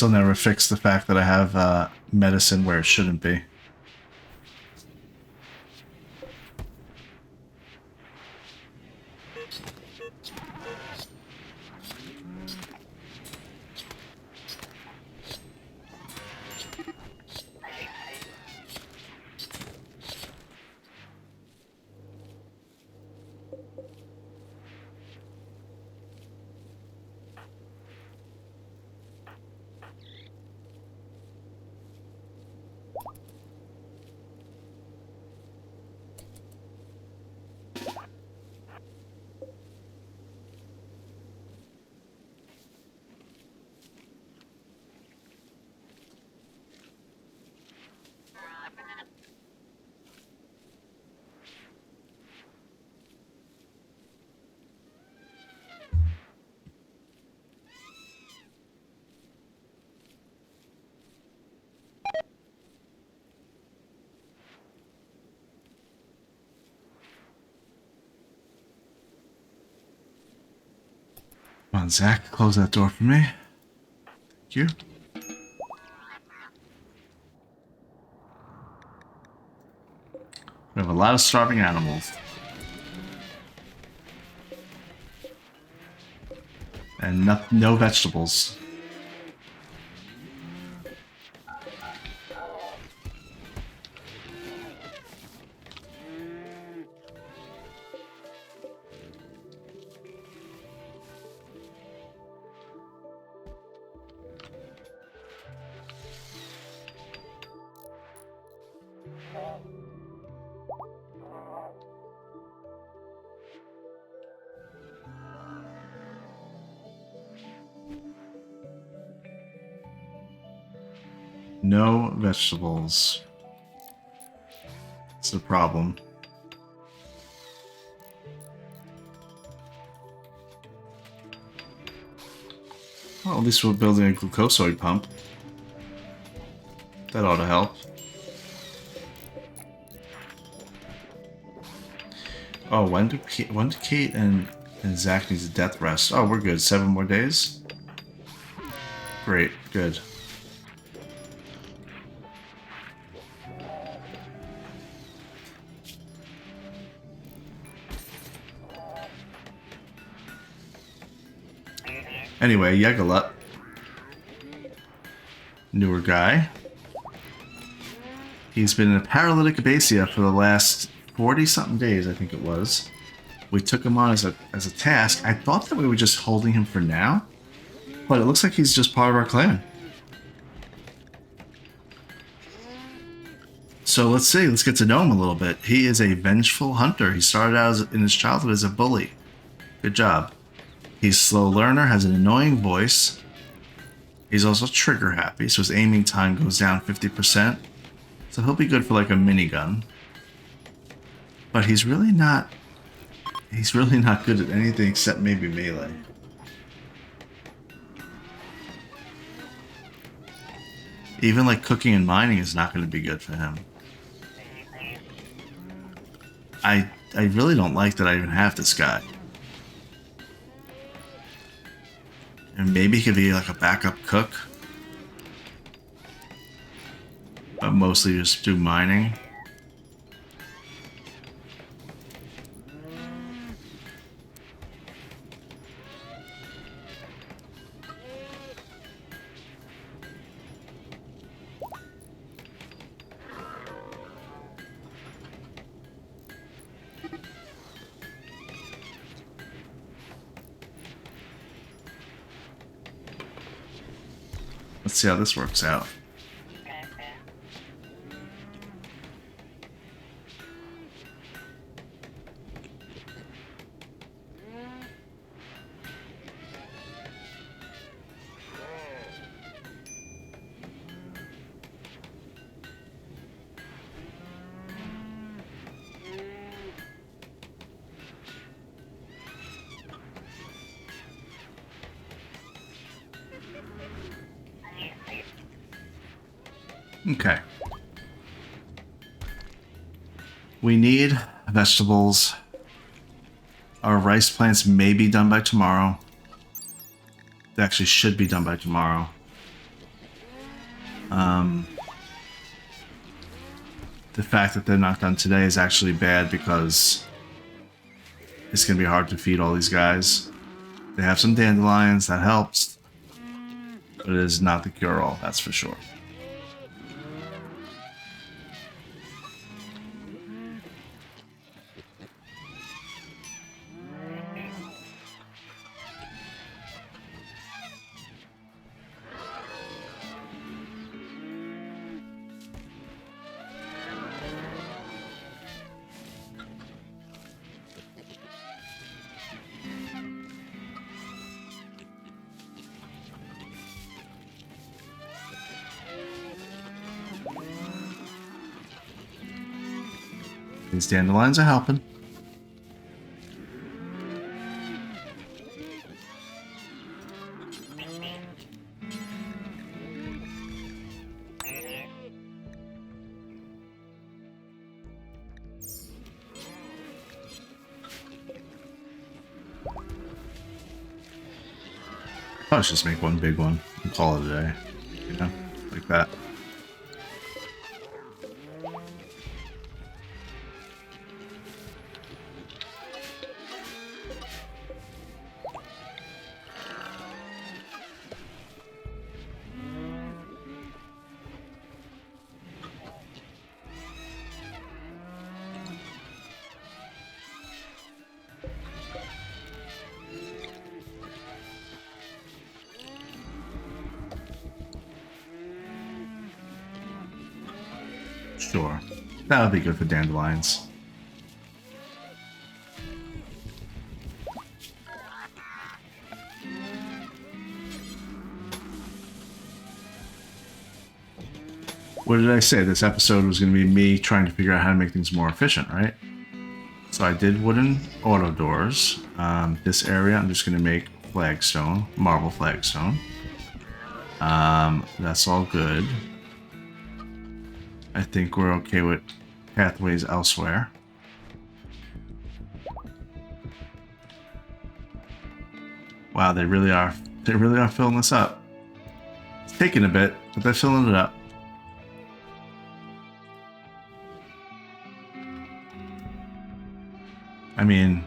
still never fixed the fact that I have medicine where it shouldn't be. Come on, Zach, close that door for me. Thank you. We have a lot of starving animals. And no vegetables. No vegetables. It's a problem. Well, at least we're building a glucosoid pump. That ought to help. Oh, when do Kate and Zach need a death rest? Oh, we're good. 7 more days? Great, good. Anyway, Yegalut. Newer guy. He's been in a paralytic abacia for the last 40-something days, I think it was. We took him on as a task. I thought that we were just holding him for now, but it looks like he's just part of our clan. So let's see, let's get to know him a little bit. He is a vengeful hunter. He started out in his childhood as a bully. Good job. He's a slow learner, has an annoying voice. He's also trigger happy, so his aiming time goes down 50%. So he'll be good for like a minigun. But he's really not good at anything except maybe melee. Even like cooking and mining is not going to be good for him. I really don't like that I even have this guy. And maybe he could be like a backup cook. But mostly just do mining. Let's see how this works out. Okay. We need vegetables. Our rice plants may be done by tomorrow. They actually should be done by tomorrow. Um, the fact that they're not done today is actually bad because it's going to be hard to feed all these guys. They have some dandelions, that helps. But it is not the cure-all, that's for sure. These dandelions are helping. Let's just make one big one and call it a day. You know, like that. Sure. That would be good for dandelions. What did I say? This episode was going to be me trying to figure out how to make things more efficient, right? So I did wooden auto doors. This area I'm just going to make flagstone, marble flagstone. That's all good. I think we're okay with pathways elsewhere. Wow, they really are filling this up. It's taking a bit, but they're filling it up. I mean,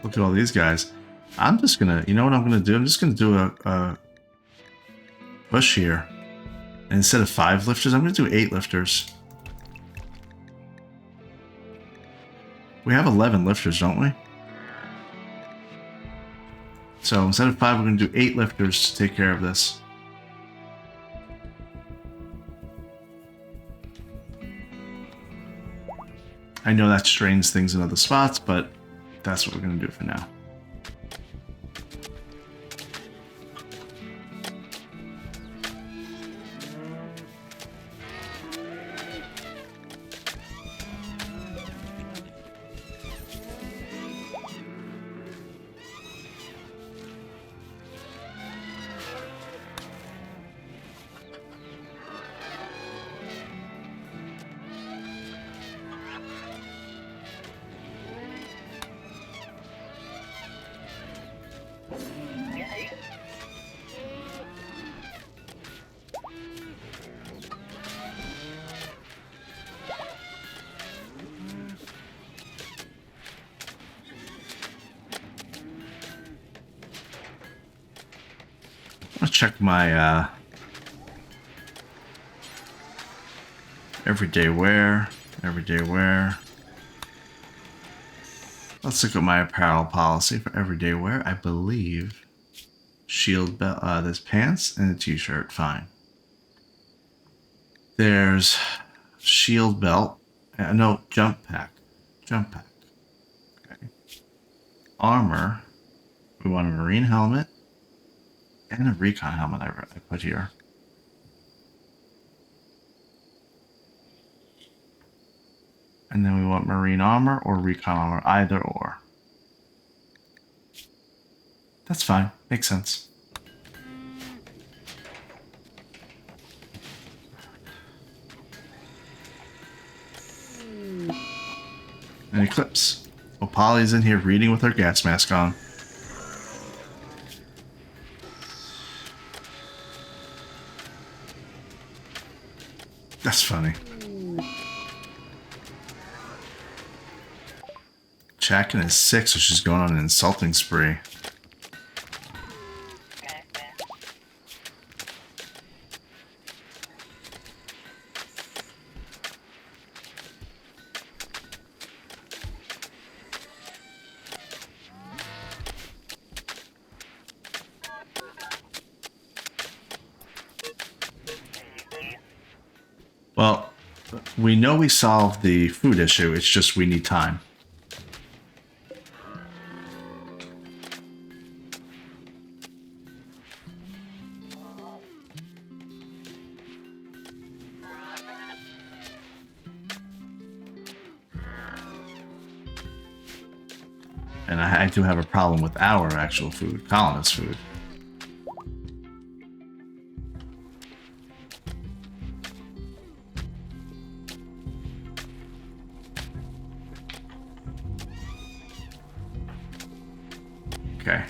look at all these guys. I'm just gonna, you know what I'm gonna do? I'm just gonna do a push here. And instead of 5 lifters, I'm gonna do 8 lifters. We have 11 lifters, don't we? So instead of 5, we're gonna do 8 lifters to take care of this. I know that strains things in other spots, but that's what we're gonna do for now. Let's check my everyday wear. Let's look at my apparel policy for everyday wear. I believe shield belt. There's pants and a t-shirt. Fine. There's shield belt. No, jump pack. Okay. Armor. We want a marine helmet. And a recon helmet I put here. And then we want marine armor or recon armor, either or. That's fine, makes sense. And Eclipse. Well, Polly's in here reading with her gas mask on. That's funny. Chakin is 6, so she's going on an insulting spree. Well, we know we solved the food issue, it's just we need time. And I do have a problem with our actual food, colonist food. Okay.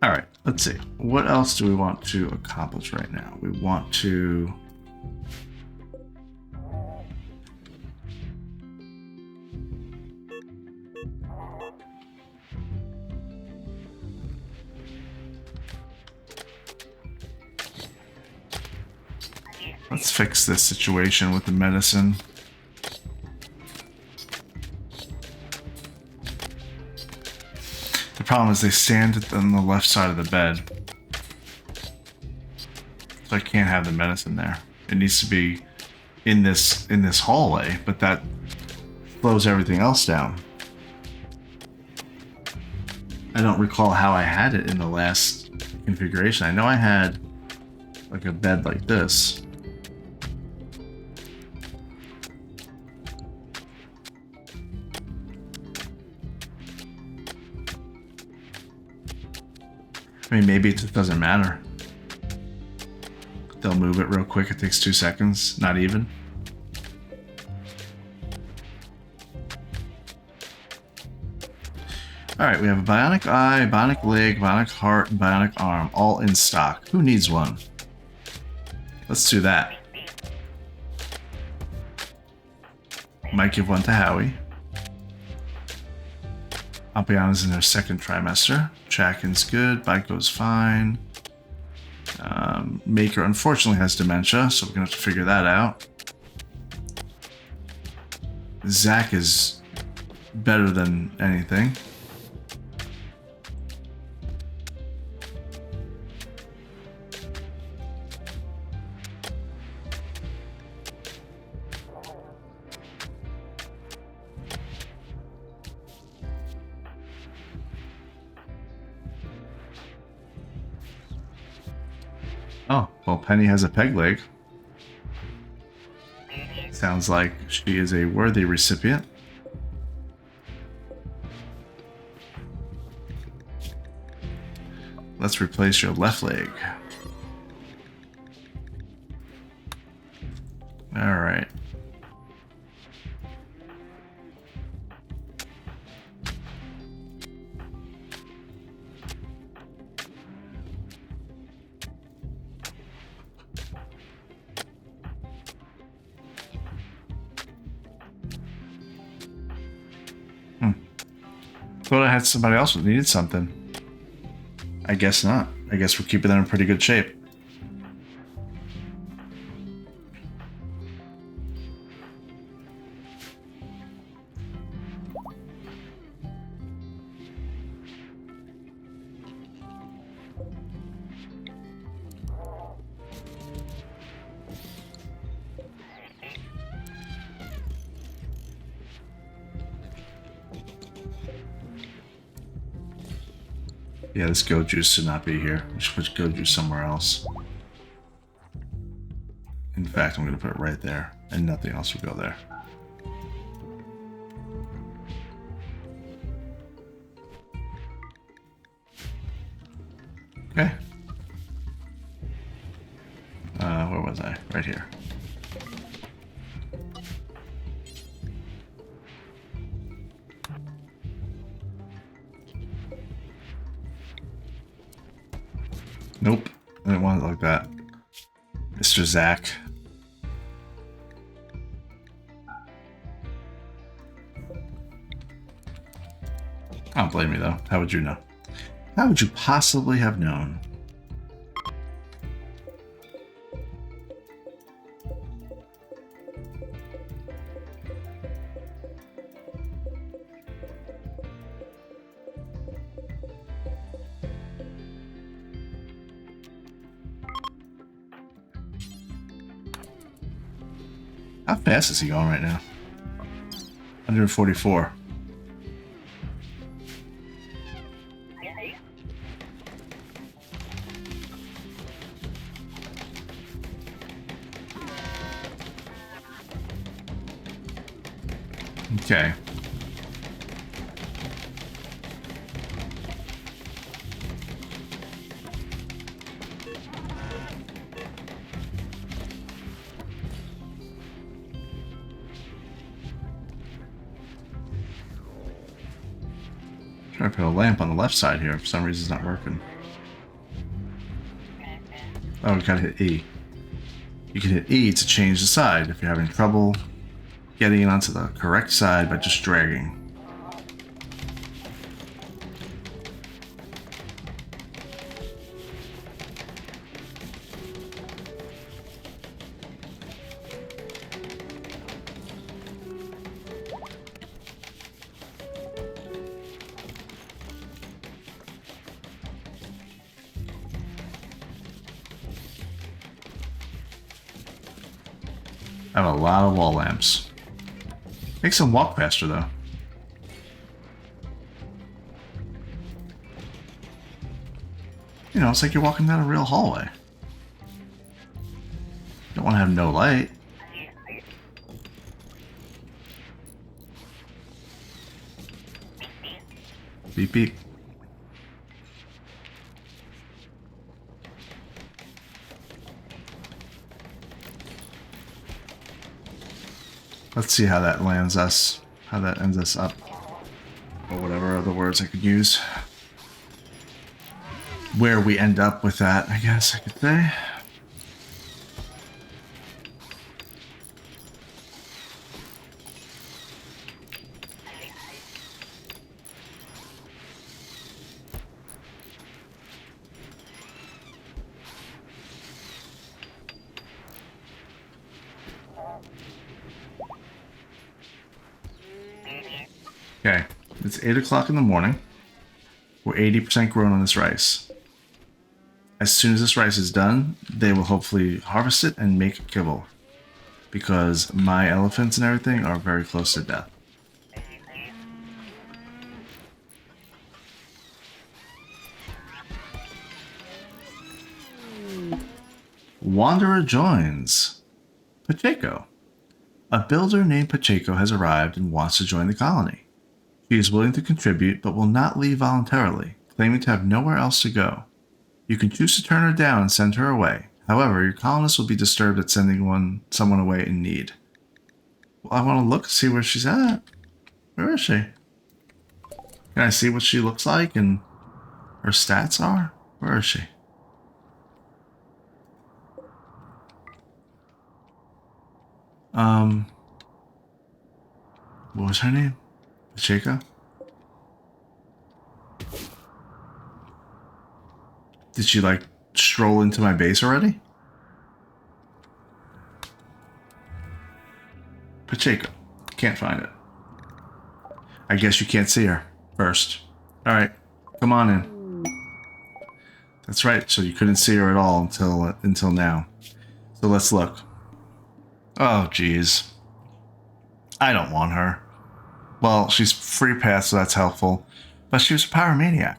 All right, let's see. What else do we want to accomplish right now? We want to... Let's fix this situation with the medicine. The problem is they stand on the left side of the bed. So I can't have the medicine there. It needs to be in this hallway, but that slows everything else down. I don't recall how I had it in the last configuration. I know I had like a bed like this. I mean, maybe it just doesn't matter. They'll move it real quick. It takes 2 seconds, not even. Alright, we have a bionic eye, bionic leg, bionic heart, and bionic arm, all in stock. Who needs one? Let's do that. Might give one to Howie. Ampiana's in her second trimester. Chakin's good. Baiko's fine. Maker unfortunately has dementia, so we're gonna have to figure that out. Zach is better than anything. Oh, well, Penny has a peg leg. Sounds like she is a worthy recipient. Let's replace your left leg. All right. Thought I had somebody else who needed something. I guess not. I guess we're keeping them in pretty good shape. Yeah, this goat juice should not be here. We should put goat juice somewhere else. In fact, I'm going to put it right there, and nothing else will go there. Okay. Where was I? Right here. Nope, I didn't want it like that. Mr. Zach. I don't blame you, though. How would you know? How would you possibly have known? How fast is he going right now? 144. Okay. Trying to put a lamp on the left side here. For some reason, it's not working. Oh, we gotta hit E. You can hit E to change the side if you're having trouble getting it onto the correct side by just dragging. I have a lot of wall lamps. Makes them walk faster, though. You know, it's like you're walking down a real hallway. Don't want to have no light. Beep beep. Let's see how that lands us. How that ends us up. Or whatever other words I could use. Where we end up with that, I guess I could say. Okay, it's 8 o'clock in the morning. We're 80% grown on this rice. As soon as this rice is done, they will hopefully harvest it and make kibble. Because my elephants and everything are very close to death. Wanderer joins. Pacheco. A builder named Pacheco has arrived and wants to join the colony. She is willing to contribute, but will not leave voluntarily, claiming to have nowhere else to go. You can choose to turn her down and send her away. However, your colonists will be disturbed at sending someone away in need. Well, I want to look and see where she's at. Where is she? Can I see what she looks like and her stats are? Where is she? What was her name? Pacheco? Did she, like, stroll into my base already? Pacheco. Can't find it. I guess you can't see her first. Alright, come on in. That's right, so you couldn't see her at all until now. So let's look. Oh, jeez. I don't want her. Well, she's free pass, so that's helpful. But she was a pyromaniac.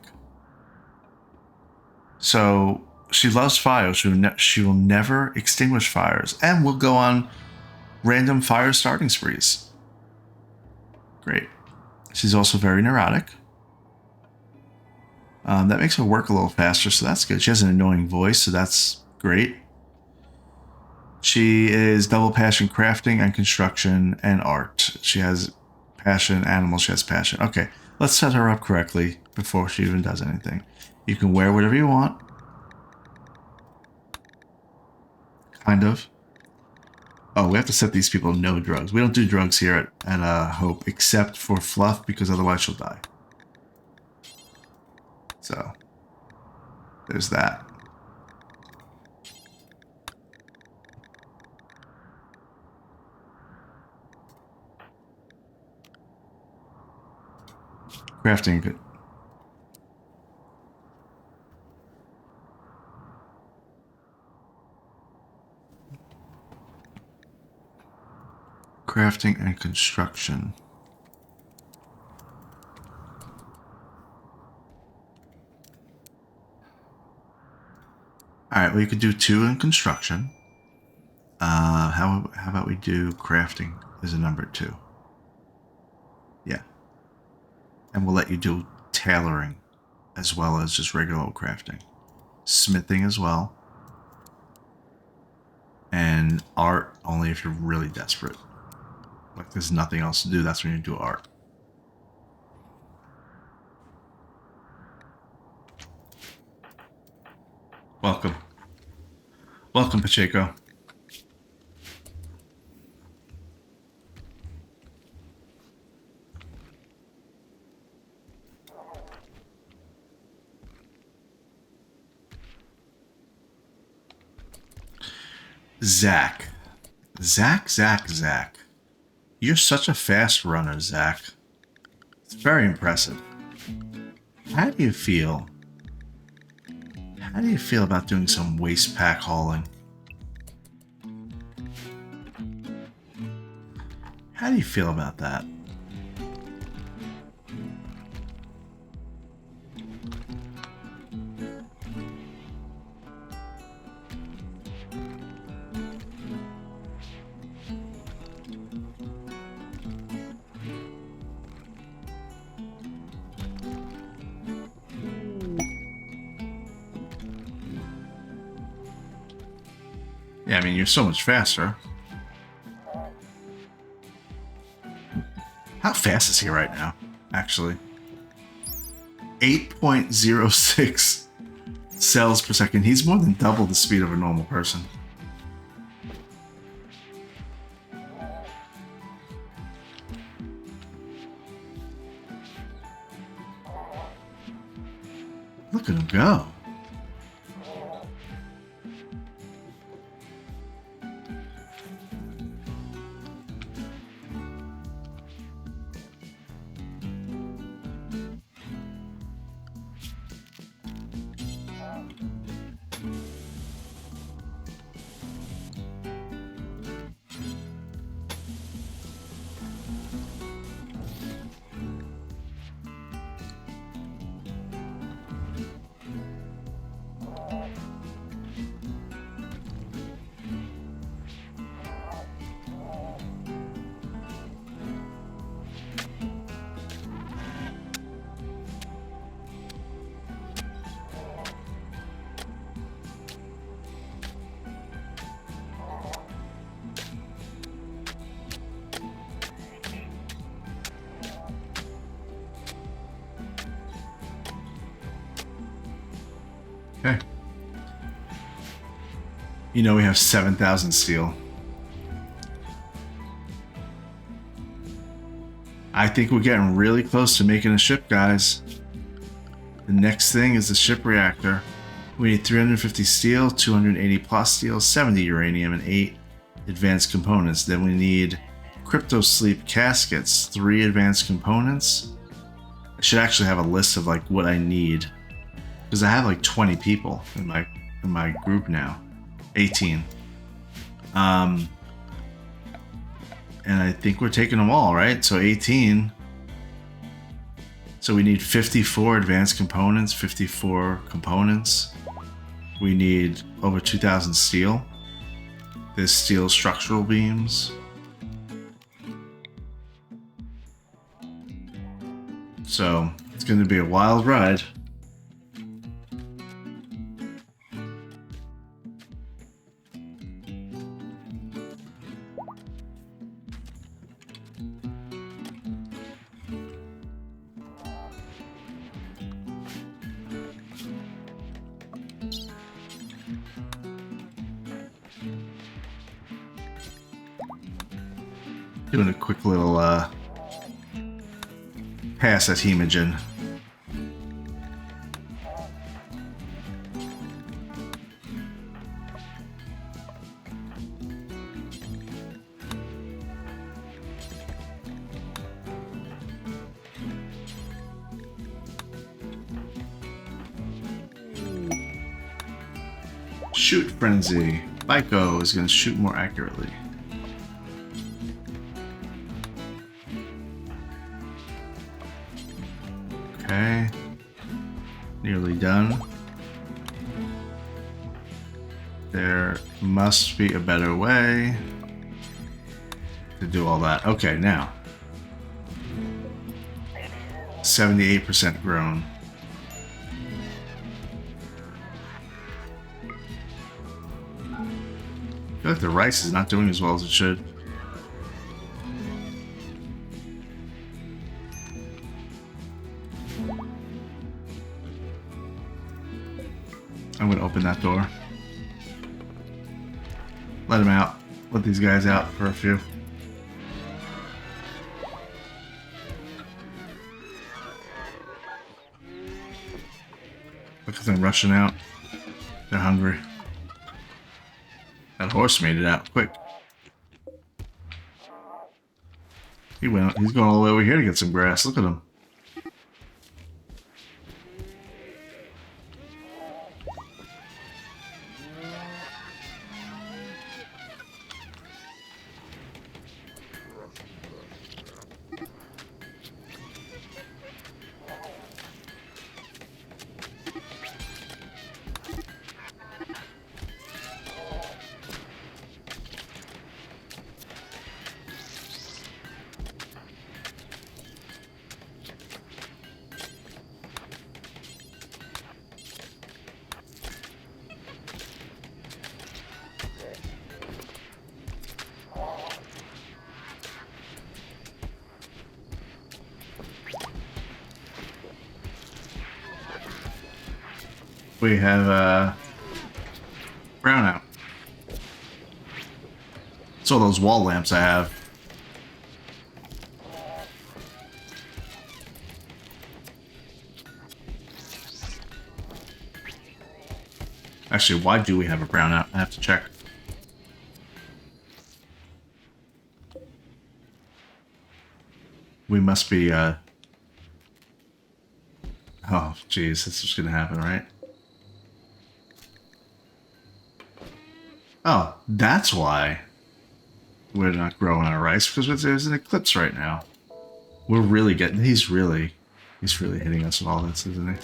So she loves fire. She will never extinguish fires and will go on random fire starting sprees. Great. She's also very neurotic. That makes her work a little faster, so that's good. She has an annoying voice, so that's great. She is double passion crafting and construction and art. She has passion, animals, she has passion. Okay, let's set her up correctly before she even does anything. You can wear whatever you want. Kind of. Oh, we have to set these people no drugs. We don't do drugs here at Hope, except for Fluff, because otherwise she'll die. So there's that. Crafting good. Crafting and construction. All right, well, you could do 2 in construction. How about we do crafting as a number 2? Yeah. And we'll let you do tailoring as well as just regular old crafting. Smithing as well. And art only if you're really desperate. Like there's nothing else to do, that's when you do art. Welcome. Welcome, Pacheco. Zach. Zach. You're such a fast runner, Zach. It's very impressive. How do you feel? How do you feel about doing some waste pack hauling? How do you feel about that? Yeah, I mean, you're so much faster. How fast is he right now, actually? 8.06 cells per second. He's more than double the speed of a normal person. Look at him go. Okay. You know we have 7,000 steel. I think we're getting really close to making a ship, guys. The next thing is the ship reactor. We need 350 steel, 280 plus steel, 70 uranium, and 8 advanced components. Then we need crypto sleep caskets, 3 advanced components. I should actually have a list of like what I need, because I have like 20 people in my group now, 18. And I think we're taking them all, right? So 18. So we need 54 advanced components, 54 components. We need over 2,000 steel. There's steel structural beams. So it's going to be a wild ride. Doing a quick little pass at Hemogen. Shoot frenzy. Biko is going to shoot more accurately. Okay. Nearly done. There must be a better way to do all that. Okay, now. 78% grown. I feel like the rice is not doing as well as it should. I'm going to open that door. Let them out. Let these guys out for a few. Look at them rushing out. They're hungry. That horse made it out quick. He's going all the way over here to get some grass. Look at him. We have brownout. It's all those wall lamps I have. Actually, why do we have a brownout? I have to check. We must be, oh, geez, this is gonna happen, right? Oh, that's why we're not growing our rice, because there's an eclipse right now. We're really getting, he's really hitting us with all this, isn't he?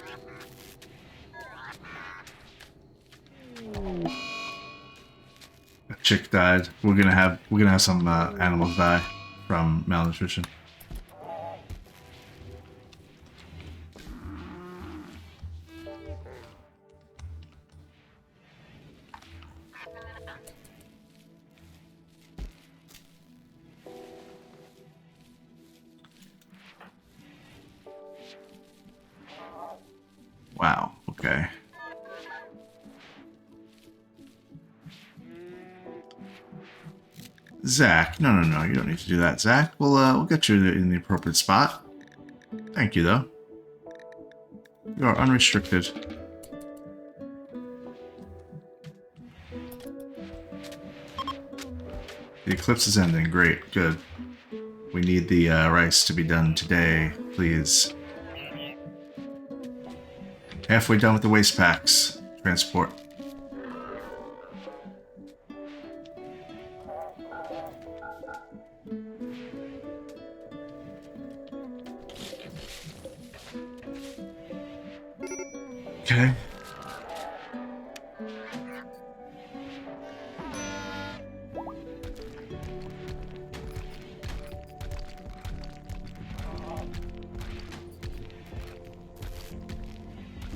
A chick died. We're gonna have some animals die from malnutrition. Wow, okay. Zach, no, you don't need to do that, Zach. We'll get you in the appropriate spot. Thank you, though. You are unrestricted. The eclipse is ending. Great, good. We need the rice to be done today, please. Halfway done with the waste packs. Transport. Okay.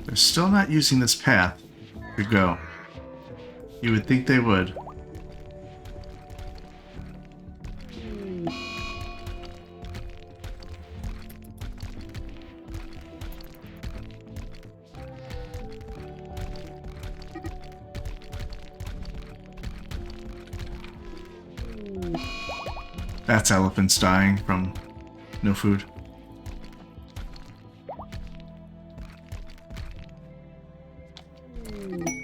They're still not using this path to go. You would think they would. That's elephants dying from no food.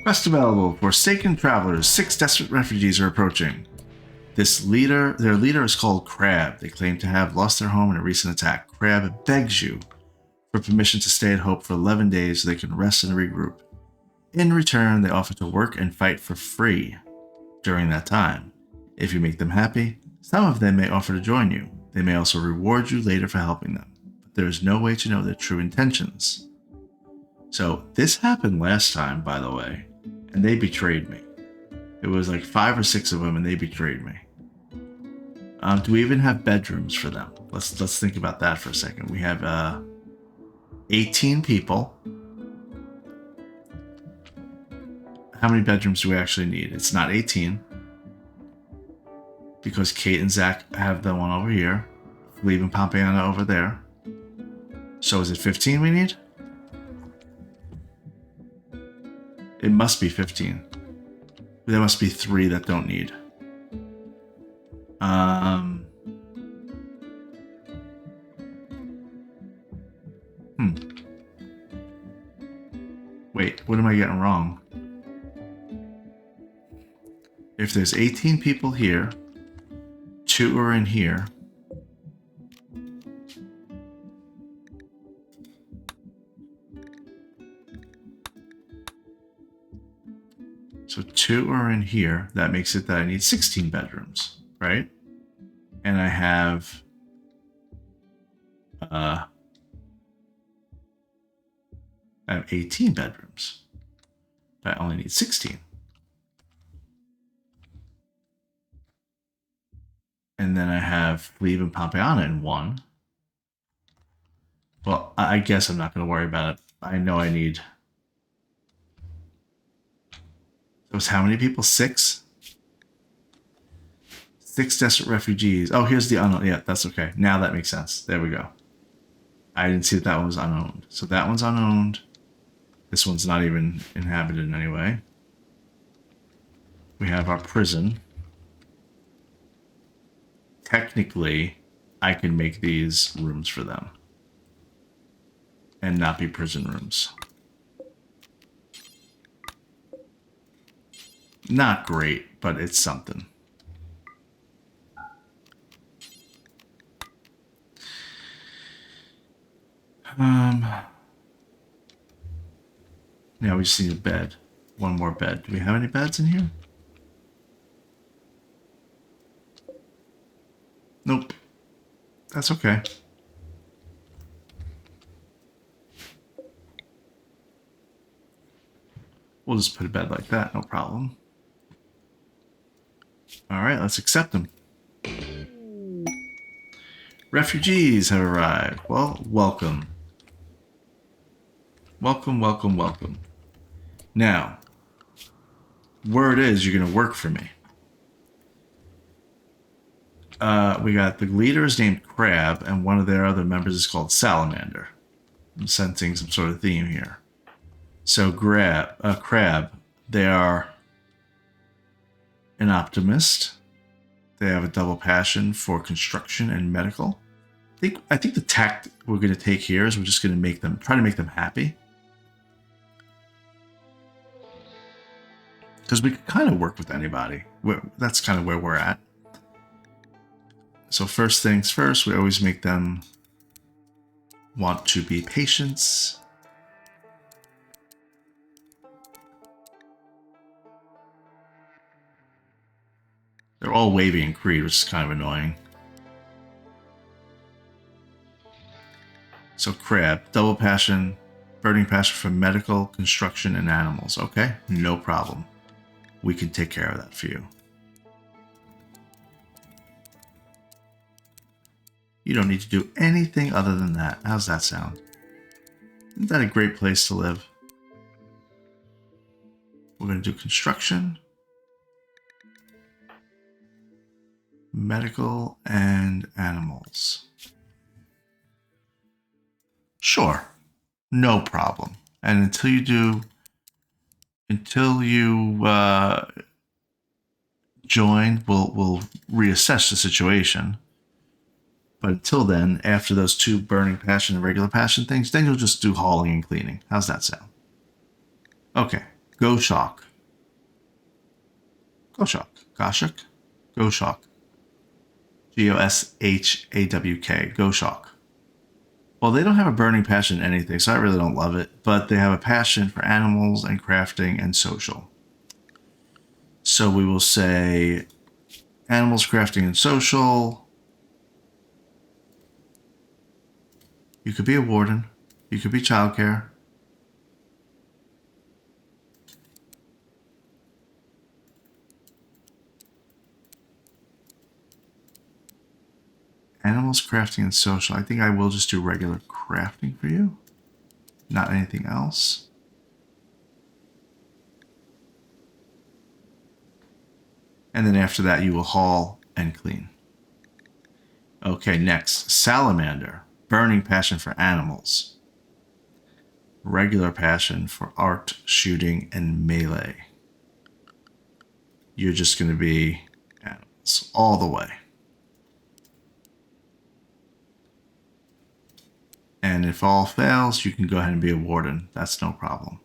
Quest available. Forsaken travelers. 6 desperate refugees are approaching. Their leader is called Crab. They claim to have lost their home in a recent attack. Crab begs you for permission to stay at Hope for 11 days so they can rest and regroup. In return, they offer to work and fight for free during that time. If you make them happy, some of them may offer to join you. They may also reward you later for helping them, but there is no way to know their true intentions. So this happened last time, by the way, and they betrayed me. It was like 5 or 6 of them, and they betrayed me. Do we even have bedrooms for them? Let's think about that for a second. We have 18 people. How many bedrooms do we actually need? It's not 18. Because Kate and Zach have the one over here. Leaving Pompeiana over there. So is it 15 we need? It must be 15. There must be 3 that don't need. Wait, what am I getting wrong? If there's 18 people here, 2 are in here. So 2 are in here. That makes it that I need 16 bedrooms, right? And I have I have 18 bedrooms. I only need 16. And then I have Leave and Pompeiana in 1. Well, I guess I'm not going to worry about it. I know I need... So it's how many people? 6? 6 desperate refugees. Oh, here's the unowned. Yeah, that's okay. Now that makes sense. There we go. I didn't see that one was unowned. So that one's unowned. This one's not even inhabited in any way. We have our prison. Technically, I can make these rooms for them. And not be prison rooms. Not great, but it's something. Now we just need a bed. One more bed. Do we have any beds in here? Nope. That's okay. We'll just put a bed like that, no problem. Alright, let's accept them. Refugees have arrived. Well, welcome. Welcome, welcome, welcome. Now, word is you're going to work for me. We got the leader is named Crab, and one of their other members is called Salamander. I'm sensing some sort of theme here. So, Crab, they are an optimist. They have a double passion for construction and medical. I think the tact we're going to take here is we're just going to try to make them happy. Because we can kind of work with anybody. That's kind of where we're at. So first things first, we always make them want to be patients. They're all wavy and Creed, which is kind of annoying. So Crab, double passion, burning passion for medical, construction, and animals. Okay, no problem. We can take care of that for you. You don't need to do anything other than that. How's that sound? Isn't that a great place to live? We're going to do construction, medical, and animals. Sure, no problem. And until you join, we'll reassess the situation. But until then, after those 2 burning passion and regular passion things, then you'll just do hauling and cleaning. How's that sound? Okay, Goshawk. Goshawk. Goshawk? Goshawk. Goshawk. Goshawk. Well, they don't have a burning passion in anything, so I really don't love it. But they have a passion for animals and crafting and social. So we will say animals, crafting, and social. You could be a warden. You could be childcare. Animals, crafting, and social. I think I will just do regular crafting for you. Not anything else. And then after that, you will haul and clean. Okay, next. Salamander. Burning passion for animals. Regular passion for art, shooting, and melee. You're just going to be animals all the way. And if all fails, you can go ahead and be a warden. That's no problem.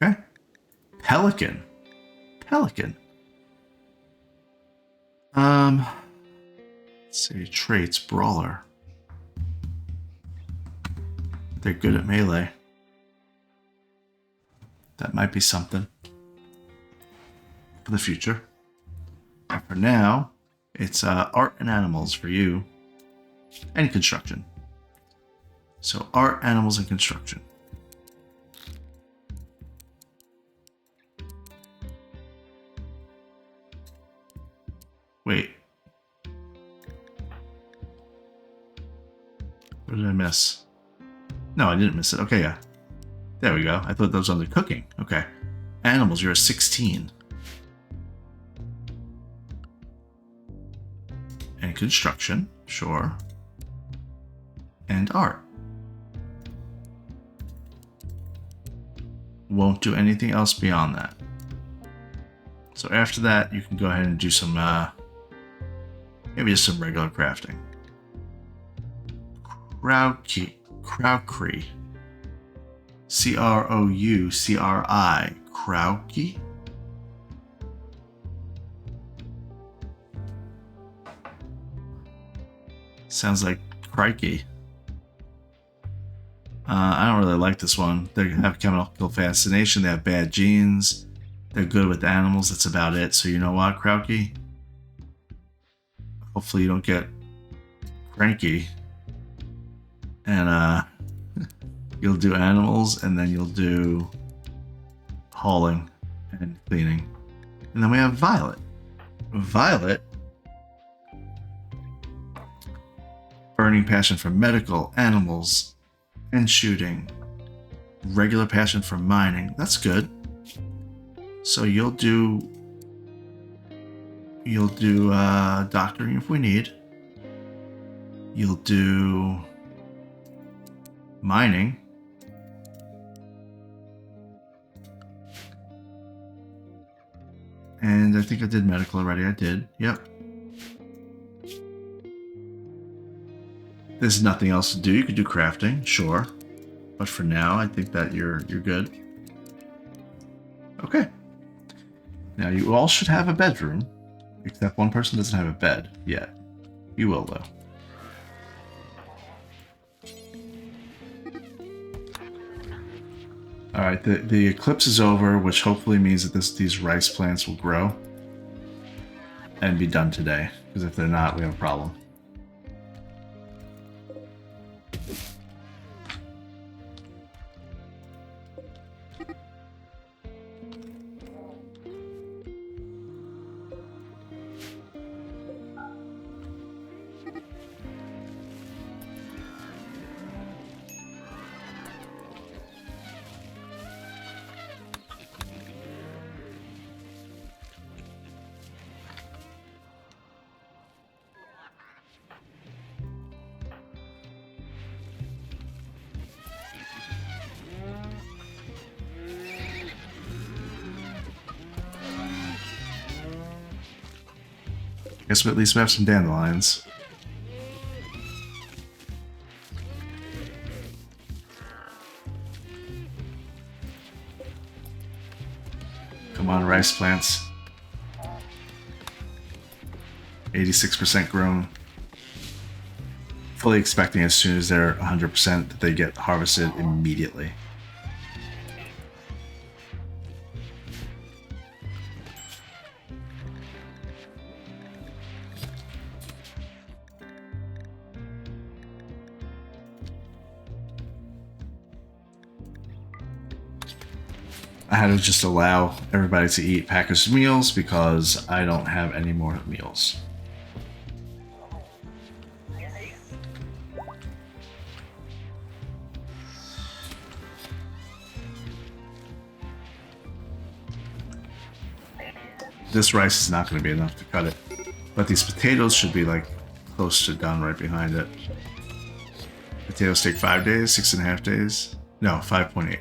Okay. Pelican. Pelican. Let's see. Traits. Brawler. They're good at melee. That might be something for the future. And for now, it's art and animals for you, and construction. So art, animals, and construction. Wait. What did I miss? No, I didn't miss it. Okay, yeah. There we go. I thought that was under cooking. Okay. Animals, you're a 16. And construction, sure. And art. Won't do anything else beyond that. So after that, you can go ahead and do some, maybe just some regular crafting. Crowcry. Croucri. Crowkey? Sounds like crikey. I don't really like this one. They have chemical fascination. They have bad genes. They're good with animals. That's about it. So you know what, Crowkey? Hopefully you don't get cranky. And you'll do animals, and then you'll do hauling and cleaning. And then we have Violet. Violet, burning passion for medical, animals, and shooting. Regular passion for mining. That's good. So you'll do doctoring if we need. You'll do mining. And I think I did medical already. I did. Yep. There's nothing else to do. You could do crafting, sure. But for now, I think that you're good. Okay. Now you all should have a bedroom, except one person doesn't have a bed yet. You will though. All right, the eclipse is over, which hopefully means that these rice plants will grow and be done today. Because if they're not, we have a problem. Guess at least we have some dandelions. Come on, rice plants. 86% grown. Fully expecting as soon as they're 100% that they get harvested immediately. I had to just allow everybody to eat packaged meals because I don't have any more meals. This rice is not going to be enough to cut it, but these potatoes should be like close to done right behind it. Potatoes take 5 days, 6.5 days. No, 5.8.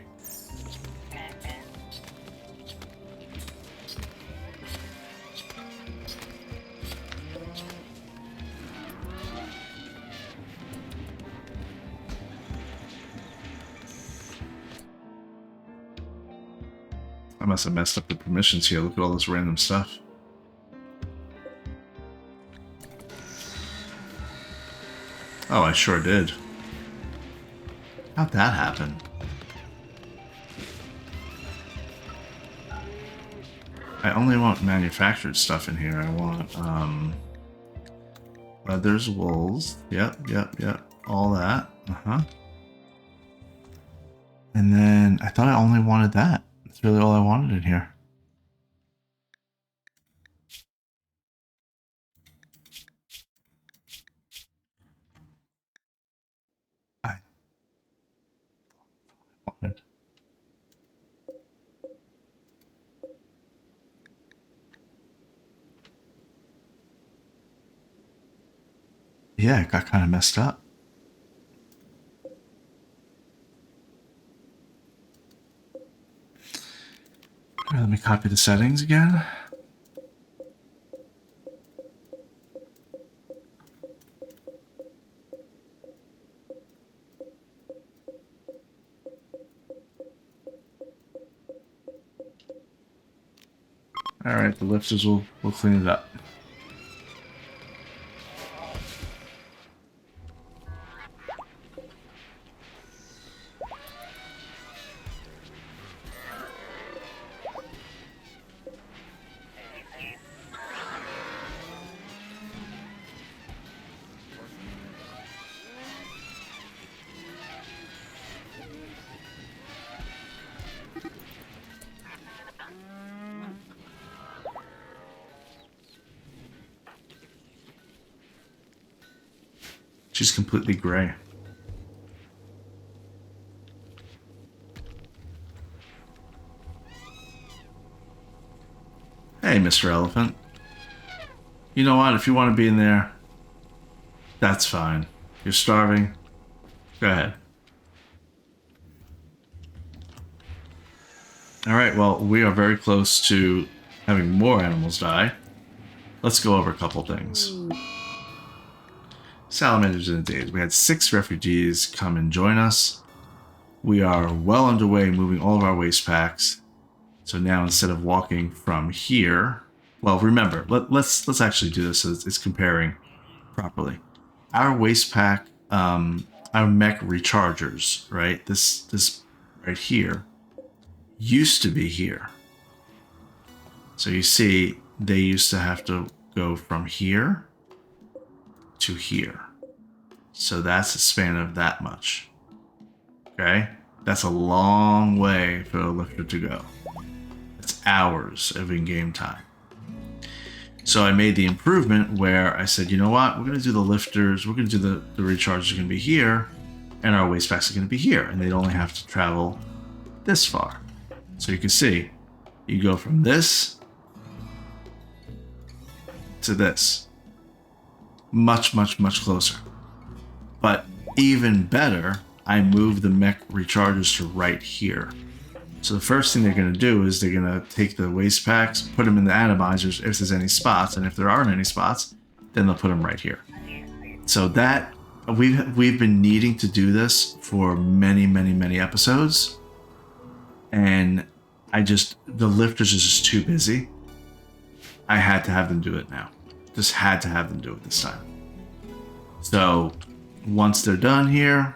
I must have messed up the permissions here. Look at all this random stuff. Oh, I sure did. How'd that happen? I only want manufactured stuff in here. I want, leathers, wools. Yep. All that. And then I thought I only wanted that. That's really all I wanted in here. Yeah, it got kind of messed up. All right, let me copy the settings again. All right, the lifters will clean it up. She's completely gray. Hey, Mr. Elephant. You know what? If you want to be in there, that's fine. You're starving. Go ahead. All right, well, we are very close to having more animals die. Let's go over a couple things. Salamanders in the days. We had 6 refugees come and join us. We are well underway moving all of our waste packs. So now instead of walking from here, well, remember, let's actually do this so it's comparing properly. Our waste pack, our mech rechargers, right? This right here used to be here. So you see, they used to have to go from here to here. So that's a span of that much. Okay? That's a long way for a lifter to go. That's hours of in-game time. So I made the improvement where I said, you know what? We're going to do the lifters, we're going to do the rechargers are going to be here, and our waste packs are going to be here, and they'd only have to travel this far. So you can see, you go from this to this. Much closer. But even better, I move the mech rechargers to right here. So the first thing they're going to do is they're going to take the waste packs, put them in the atomizers if there's any spots, and if there aren't any spots, then they'll put them right here. So that we've been needing to do this for many episodes, and the lifters are just too busy. I had to have them do it now. Just had to have them do it this time. So once they're done here,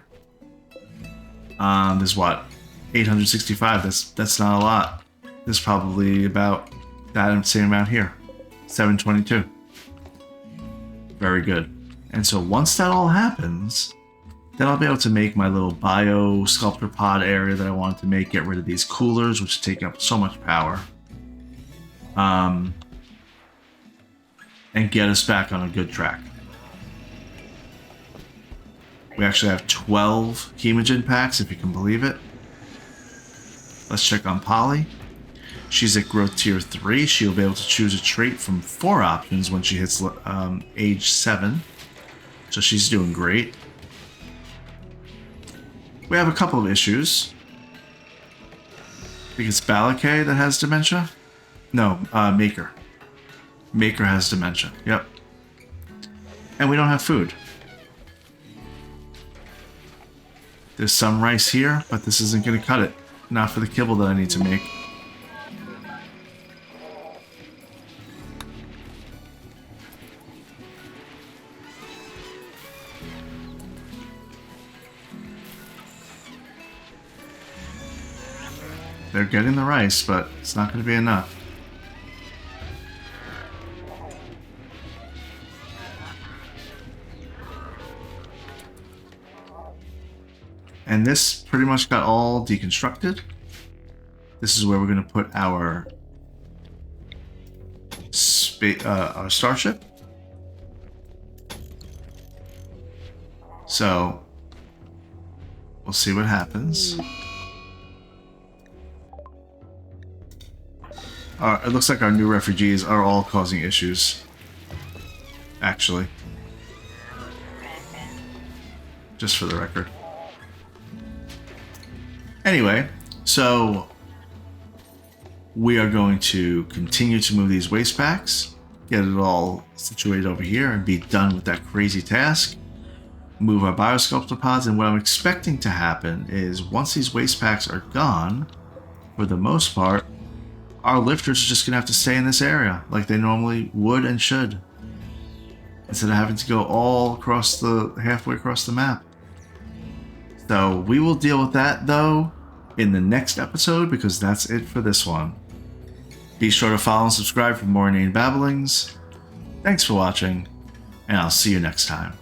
there's what? 865. That's not a lot. There's probably about that same amount here. 722. Very good. And so once that all happens, then I'll be able to make my little bio sculptor pod area that I wanted to make, get rid of these coolers, which take up so much power. And get us back on a good track. We actually have 12 Chemogen packs, if you can believe it. Let's check on Polly. She's at growth tier 3. She'll be able to choose a trait from 4 options when she hits age 7. So she's doing great. We have a couple of issues. I think it's Balakay that has dementia. No, Maker. Maker has dementia. Yep. And we don't have food. There's some rice here, but this isn't going to cut it. Not for the kibble that I need to make. They're getting the rice, but it's not going to be enough. And this pretty much got all deconstructed. This is where we're going to put our starship. So we'll see what happens. It looks like our new refugees are all causing issues. Actually. Just for the record. Anyway, so we are going to continue to move these waste packs, get it all situated over here, and be done with that crazy task. Move our biosculptor pods, and what I'm expecting to happen is once these waste packs are gone, for the most part, our lifters are just going to have to stay in this area like they normally would and should, instead of having to go all across halfway across the map. So we will deal with that, though, in the next episode, because that's it for this one. Be sure to follow and subscribe for more inane babblings. Thanks for watching, and I'll see you next time.